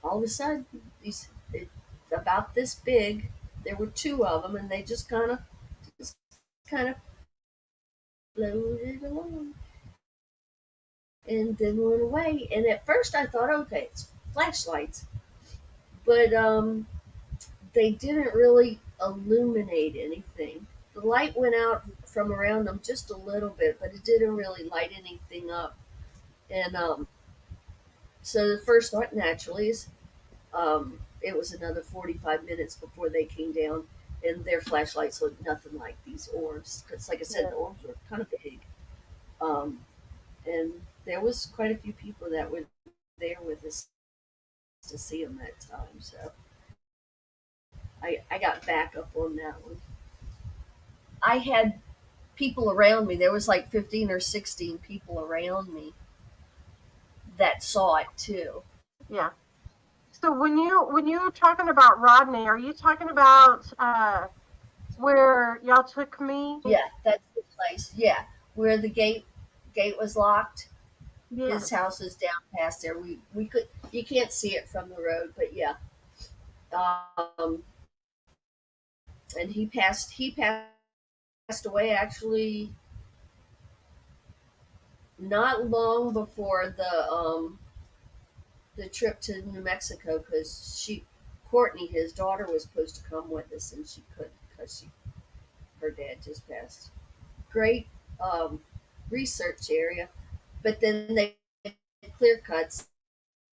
all of a sudden, about this big, there were two of them, and they just kind of floated along and then went away. And at first I thought, okay, it's flashlights, but they didn't really illuminate anything. The light went out from around them just a little bit, but it didn't really light anything up. And so the first thought naturally is it was another 45 minutes before they came down, and their flashlights looked nothing like these orbs. Because, like I said,
Yeah.
the orbs were kind of big. Um, and there was quite a few people that were there with us to see them that time. So I got back up on that one. I had people around me. There was like 15 or 16 people around me that saw it too.
Yeah. So when you're talking about Rodney, are you talking about where y'all took me?
Yeah, that's the place. Yeah, where the gate was locked. His
Yes.
house is down past there. We could you can't see it from the road, but yeah. Um, and he passed away actually not long before the trip to New Mexico because Courtney, his daughter, was supposed to come with us and she couldn't because her dad just passed. Great um, research area, but then they clear cuts,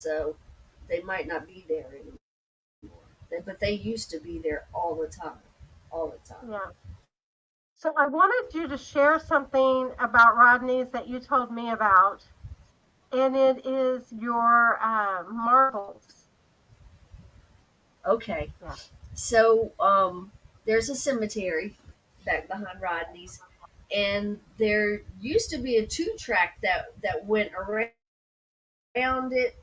so they might not be there anymore. But they used to be there all the time.
Yeah. So I wanted you to share something about Rodney's that you told me about, and it is your marbles.
Okay,
Yeah.
so there's a cemetery back behind Rodney's, and there used to be a two track that went around it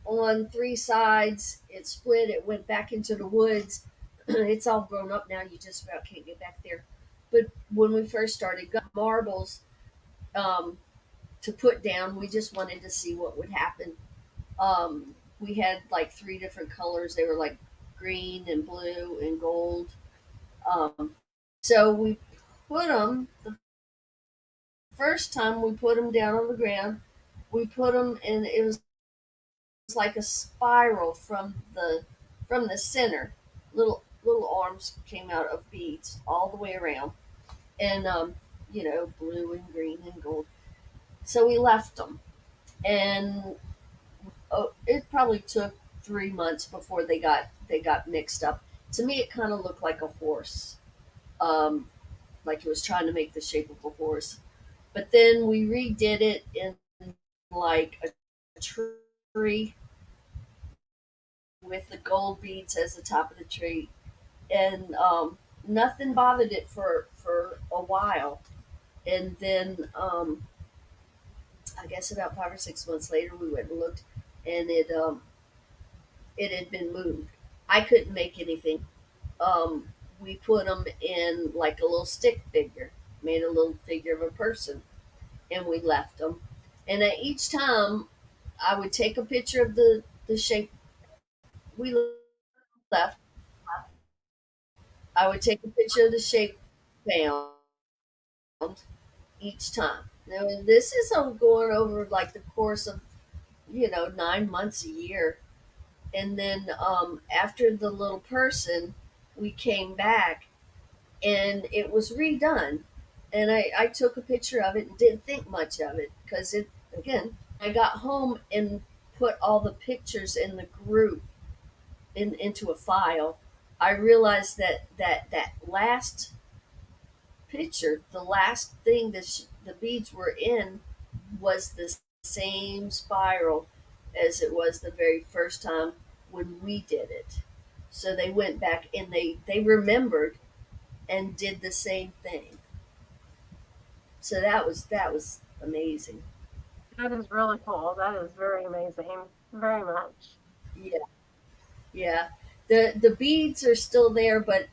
on three sides. It split. It went back into the woods. It's all grown up now. You just about can't get back there. But when we first started, got marbles um, to put down. We just wanted to see what would happen. We had like three different colors. They were like green and blue and gold. Um, so we put them the first time we put them down on the ground. We put them and it was like a spiral from the center. Little arms came out of beads all the way around, and blue and green and gold. So we left them, and it probably took 3 months before they got mixed up. To me, it kind of looked like a horse, um, like it was trying to make the shape of a horse. But then we redid it in like a tree with the gold beads as the top of the tree, and nothing bothered it for a while. And then I guess about 5 or 6 months later, we went and looked, and it had been moved. I couldn't make anything. We put them in like a little stick figure, made a little figure of a person, and we left them. And at each time, I would take a picture of the shape we left. I would take a picture of the shape found each time. Now, this is going over like the course of 9 months a year, and then after the little person, we came back and it was redone. And I took a picture of it and didn't think much of it because it again. I got home and put all the pictures in the group into a file. I realized that last picture, the last thing that the beads were in, was the same spiral as it was the very first time when we did it. So they went back and they remembered and did the same thing. So that was amazing.
That is really cool. That is very amazing. Very much.
Yeah, yeah. The beads are still there, but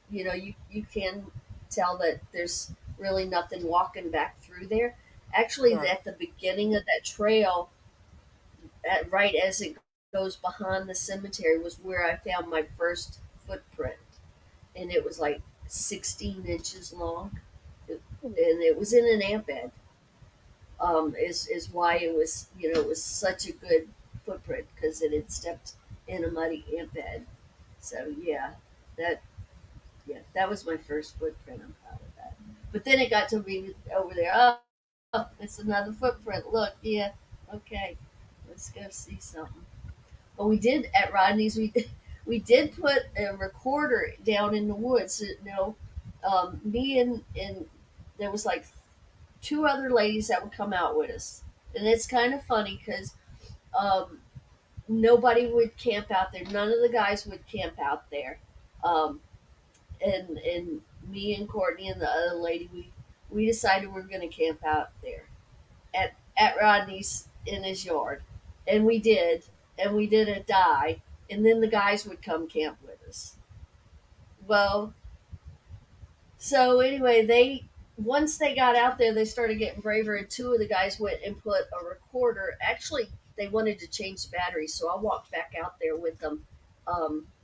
you can tell that there's really nothing walking back through there. Actually,
Yeah.
at the beginning of that trail, right as it goes behind the cemetery, was where I found my first footprint, and it was like 16 inches long, and it was in an ant bed. Is why it was such a good footprint because it had stepped in a muddy ant bed. So that that was my first footprint. I'm proud of that. But then it got to be over there. Oh, it's another footprint. Look, yeah, okay, let's go see something. But we did at Rodney's. We did put a recorder down in the woods. Me and there was like two other ladies that would come out with us, and it's kind of funny because Um, Nobody would camp out there. None of the guys would camp out there. Um, and me and Courtney and the other lady, we decided we were going to camp out there at Rodney's in his yard, and we did, and we did a die, and then the guys would come camp with us. Well, so anyway, they once they got out there, they started getting braver, and two of the guys went and put a recorder. Actually, they wanted to change the batteries, so I walked back out there with them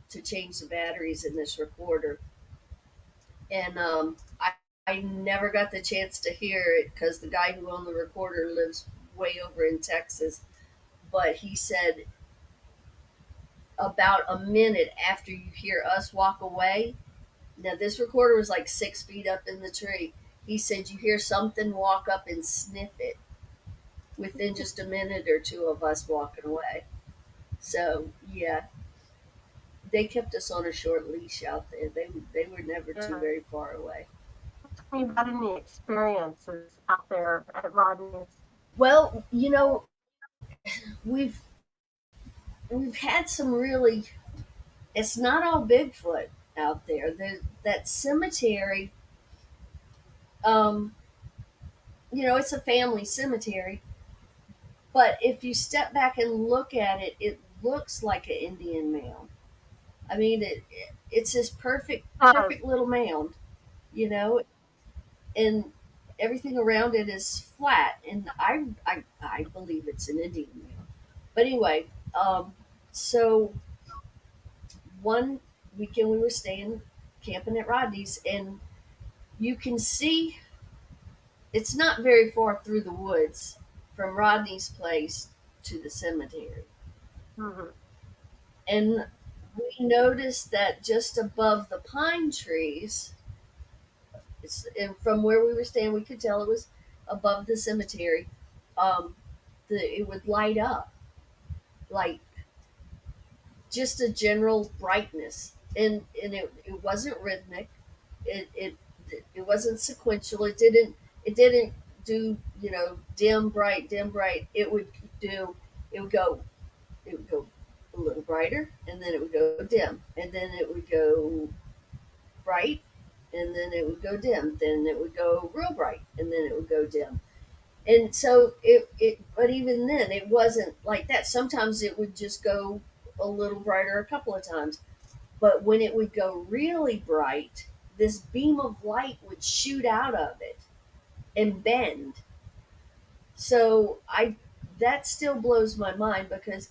to change the batteries in this recorder, and I never got the chance to hear it because the guy who owned the recorder lives way over in Texas. But he said about a minute after you hear us walk away. Now this recorder was like 6 feet up in the tree. He said you hear something walk up and sniff it within just a minute or two of us walking away. So yeah, they kept us on a short leash out there. They were never too
Yeah.
very far away.
Tell me about any experiences out there at Rodney's.
Well, we've we've had some really. It's not all Bigfoot out there. That cemetery. Um, it's a family cemetery, but if you step back and look at it, it looks like an Indian mound. I mean, it's this
Does.
perfect little mound, you know, and everything around it is flat, and I believe it's an Indian mound. But anyway, so one weekend we were staying camping at Rodney's, and you can see it's not very far through the woods from Rodney's place to the cemetery.
Mm-hmm.
And we noticed that just above the pine trees, and from where we were staying, we could tell it was above the cemetery. Um, it would light up like just a general brightness, and it wasn't rhythmic. It it wasn't sequential. It didn't do dim bright. It would go it would go a little brighter, and then it would go dim, and then it would go bright, and then it would go dim, then it would go real bright, and then it would go dim. And so but even then, it wasn't like that. Sometimes it would just go a little brighter a couple of times. But when it would go really bright, this beam of light would shoot out of it and bend. So that still blows my mind because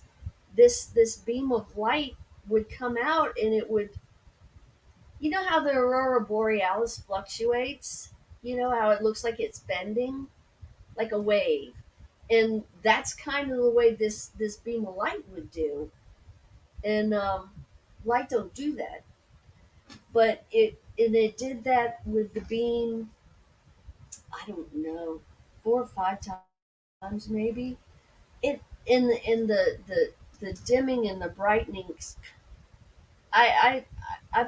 this beam of light would come out, and it would, how the aurora borealis fluctuates, how it looks like it's bending like a wave, and that's kind of the way this beam of light would do. And light don't do that, but it did that with the beam. I don't know, 4 or 5 times maybe. It in the dimming and the brightening. I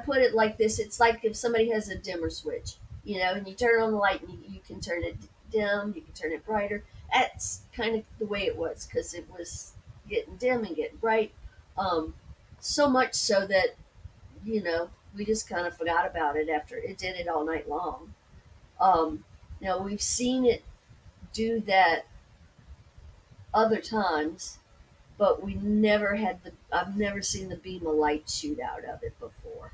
put it like this: it's like if somebody has a dimmer switch, and you turn on the light, and you can turn it dim, you can turn it brighter. That's kind of the way it was because it was getting dim and getting bright. Um, so much so that we just kind of forgot about it after it did it all night long. Um, Now we've seen it do that other times, but we never had the. I've never seen the beam of light shoot out of it before.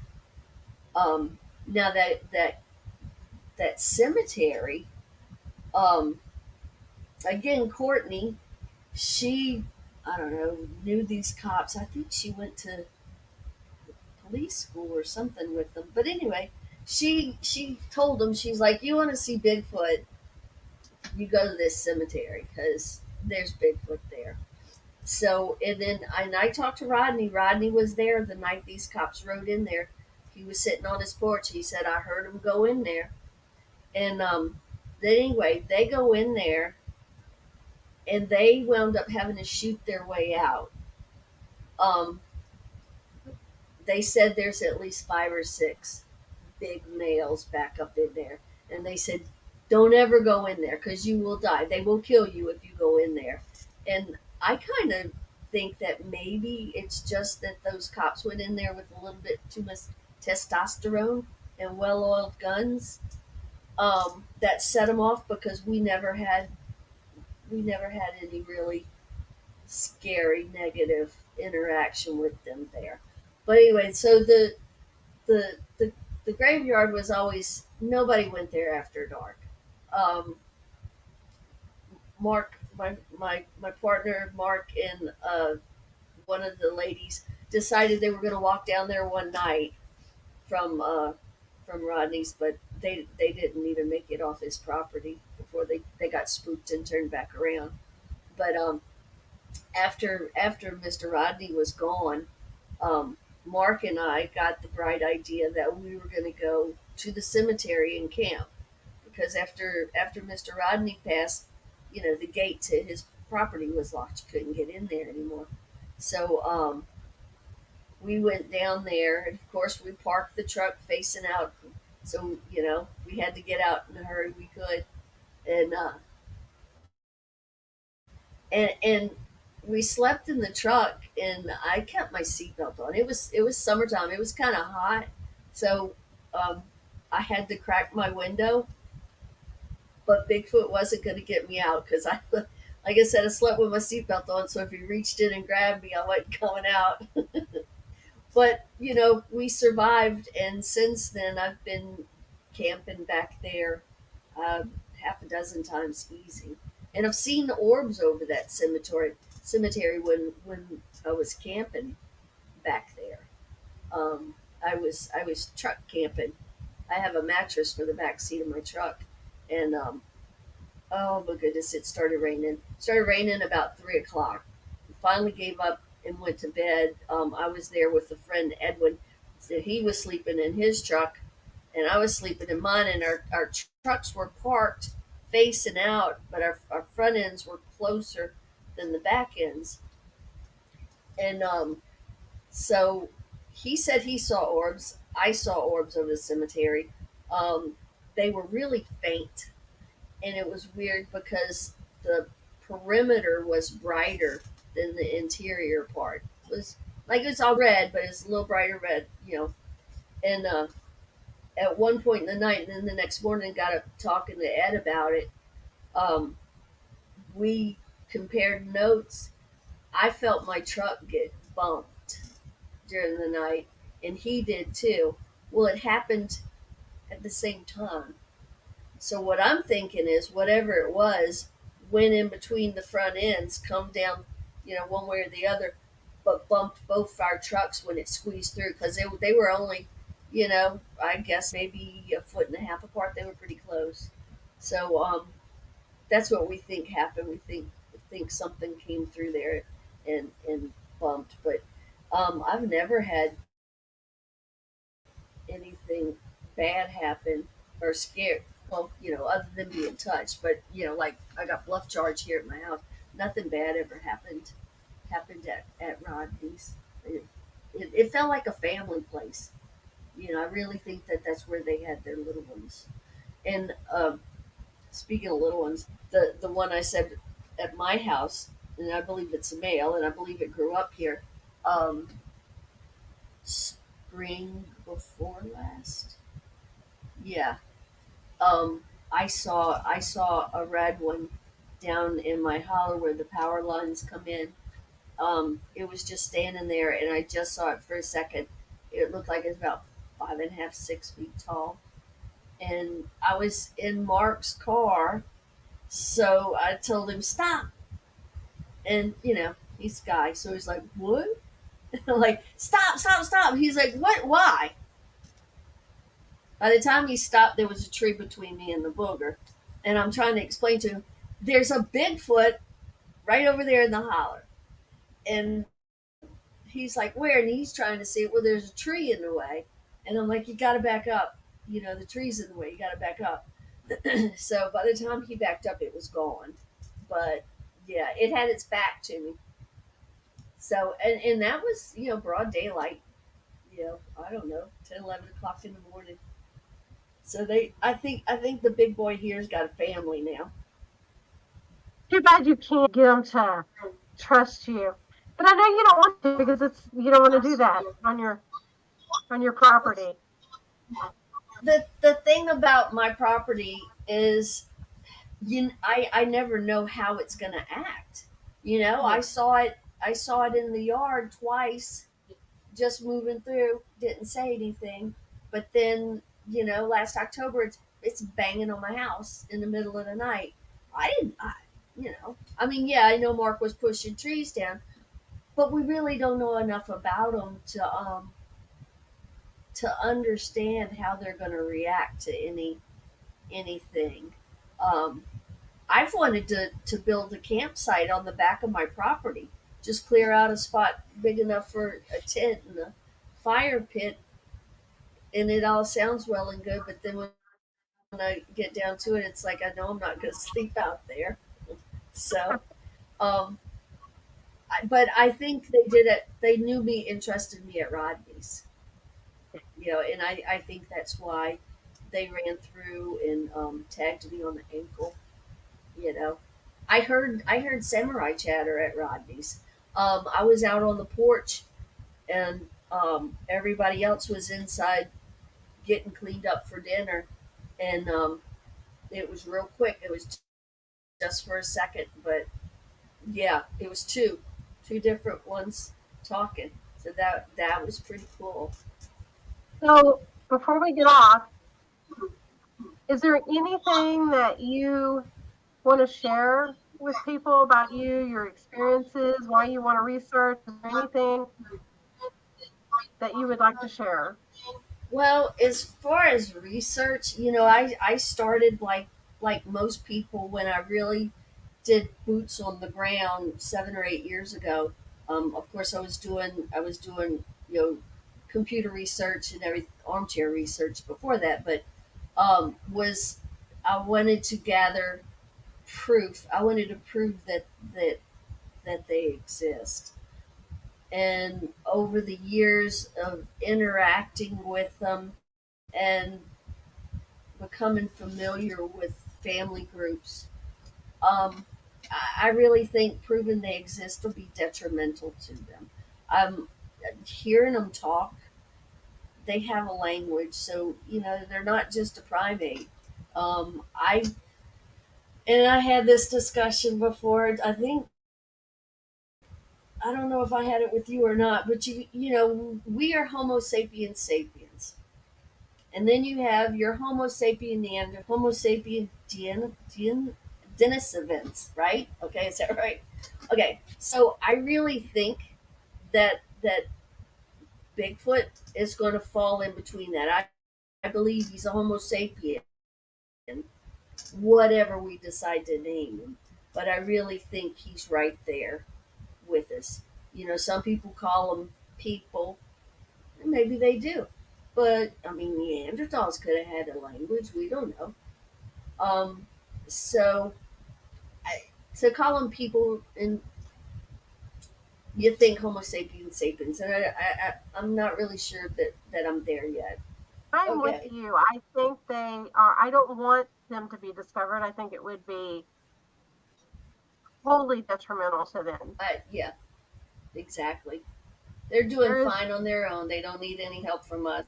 Now that cemetery, um, again, Courtney, she, I don't know, knew these cops. I think she went to police school or something with them. But anyway, she told them, she's like, you want to see Bigfoot, you go to this cemetery because there's Bigfoot there. So and I talked to Rodney. Rodney was there the night these cops rode in there. He was sitting on his porch. He said I heard him go in there, and then anyway they go in there, and they wound up having to shoot their way out. Um, they said there's at least 5 or 6 big males back up in there, and they said don't ever go in there because you will die. They will kill you if you go in there. And I kind of think that maybe it's just that those cops went in there with a little bit too much testosterone and well-oiled guns, that set them off, because we never had any really scary negative interaction with them there. But anyway, so the graveyard was always, nobody went there after dark. Um, Mark, my partner Mark, and one of the ladies decided they were going to walk down there one night from Rodney's, but they didn't even make it off his property before they got spooked and turned back around. But after Mr. Rodney was gone, Mark and I got the bright idea that we were going to go to the cemetery and camp, because after Mr. Rodney passed, the gate to his property was locked. You couldn't get in there anymore. So we went down there, and of course we parked the truck facing out. So we had to get out in a hurry we could, and and we slept in the truck, and I kept my seatbelt on. It was summertime. It was kind of hot, so um, I had to crack my window, but Bigfoot wasn't going to get me out because like I said, I slept with my seatbelt on. So if he reached in and grabbed me, I wasn't coming out. But we survived, and since then I've been camping back there half a dozen times easy, and I've seen the orbs over that cemetery when I was camping back there. I was truck camping. I have a mattress for the back seat of my truck, and oh my goodness, it started raining. It started raining about 3 o'clock. We finally gave up and went to bed. I was there with a friend Edwin. So he was sleeping in his truck, and I was sleeping in mine. And our trucks were parked facing out, but our front ends were closer than the back ends. And so he said he saw orbs. I saw orbs over the cemetery. Um, they were really faint, and it was weird because the perimeter was brighter than the interior part. It was like it's all red, but it's a little brighter red. And at one point in the night, and then the next morning, got up talking to Ed about it. Um, we compared notes. I felt my truck get bumped during the night, and he did too. Well, it happened at the same time. So what I'm thinking is whatever it was went in between the front ends, come down, one way or the other, but bumped both our trucks when it squeezed through, because they were only, I guess maybe a foot and a half apart. They were pretty close. So that's what we think happened. We think something came through there and bumped. But I've never had anything bad happen or scared. Well, other than being touched, but like I got bluff charge here at my house. Nothing bad ever happened at Rodney's. It felt like a family place. I really think that that's where they had their little ones. And speaking of little ones, the one I said at my house, and I believe it's a male, and I believe it grew up here. Um, Spring before last, yeah. I saw a red one down in my holler where the power lines come in. It was just standing there, and I just saw it for a second. It looked like it's about 5.5, 6 feet tall, and I was in Mark's car, so I told him stop, and he's a guy, so he's like, "What?" I'm like, "Stop, stop, stop!" He's like, "What? Why?" By the time he stopped, there was a tree between me and the booger, and I'm trying to explain to him, "There's a Bigfoot right over there in the holler," and he's like, "Where?" And he's trying to see it. Well, there's a tree in the way, and I'm like, "You got to back up. The tree's in the way. You got to back up." So by the time he backed up, it was gone. But yeah, it had its back to me. So and that was broad daylight. I don't know, 10, 11 o'clock in the morning. So I think the big boy here's got a family now.
Too bad you can't get them to trust you. But I know you don't want to because you don't want to do that on your property.
The thing about my property is I never know how it's going to act.
Yeah.
I saw it in the yard twice, just moving through, didn't say anything. But then, last October it's banging on my house in the middle of the night. I didn't I mean, yeah, I know Mark was pushing trees down, but we really don't know enough about them to understand how they're going to react to anything. Um, I've wanted to build a campsite on the back of my property, just clear out a spot big enough for a tent and a fire pit, and it all sounds well and good. But then when I get down to it, it's like I know I'm not going to sleep out there. So, um, but I think they did it. They knew me, interested me at Rodney's, and I think that's why they ran through and tagged me on the ankle. You know, I heard samurai chatter at Rodney's. I was out on the porch, and everybody else was inside getting cleaned up for dinner, and it was real quick. It was just for a second, but yeah, it was two different ones talking. So that was pretty cool.
So before we get off, is there anything that you want to share with people about your experiences, why you want to research? Is there anything that you would like to share?
Well, as far as research, I started like most people when I really did boots on the ground 7 or 8 years ago. Of course, I was doing computer research and every armchair research before that, but was I wanted to gather proof. I wanted to prove that they exist. And over the years of interacting with them and becoming familiar with family groups, I really think proving they exist will be detrimental to them. Um, Hearing them talk, they have a language, so they're not just a primate. I had this discussion before. I don't know if I had it with you or not, but we are Homo sapiens sapiens. And then you have your Homo sapien Neander, Homo sapien Denisovans, right? Okay, is that right? Okay, so I really think that Bigfoot is going to fall in between that. I believe he's a Homo sapien, whatever we decide to name him. But I really think he's right there with us. Some people call them people, and maybe they do. But I mean, Neanderthals could have had a language. We don't know. Um, so I, to call them people, and you think Homo sapiens sapiens, and I'm not really sure that I'm there yet.
I'm with
Okay.
you. I think they are. I don't want them to be discovered. I think it would be wholly detrimental to them.
Yeah, exactly. They're doing
There is,
fine on their own. They don't need any help from us.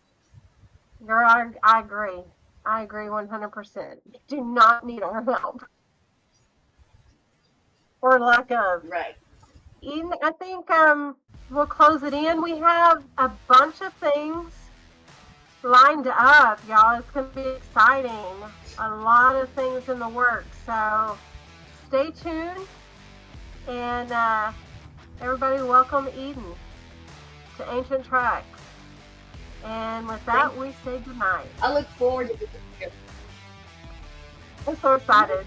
girl, I agree. I agree 100%. Do not need our help or lack of.
Right.
Eden, I think we'll close it in. We have a bunch of things lined up, y'all. It's going to be exciting. A lot of things in the works. So stay tuned. And everybody, welcome Eden to Ancient Tracks. And with
Thank.
that, we say goodnight.
I look forward to it.
I'm so excited.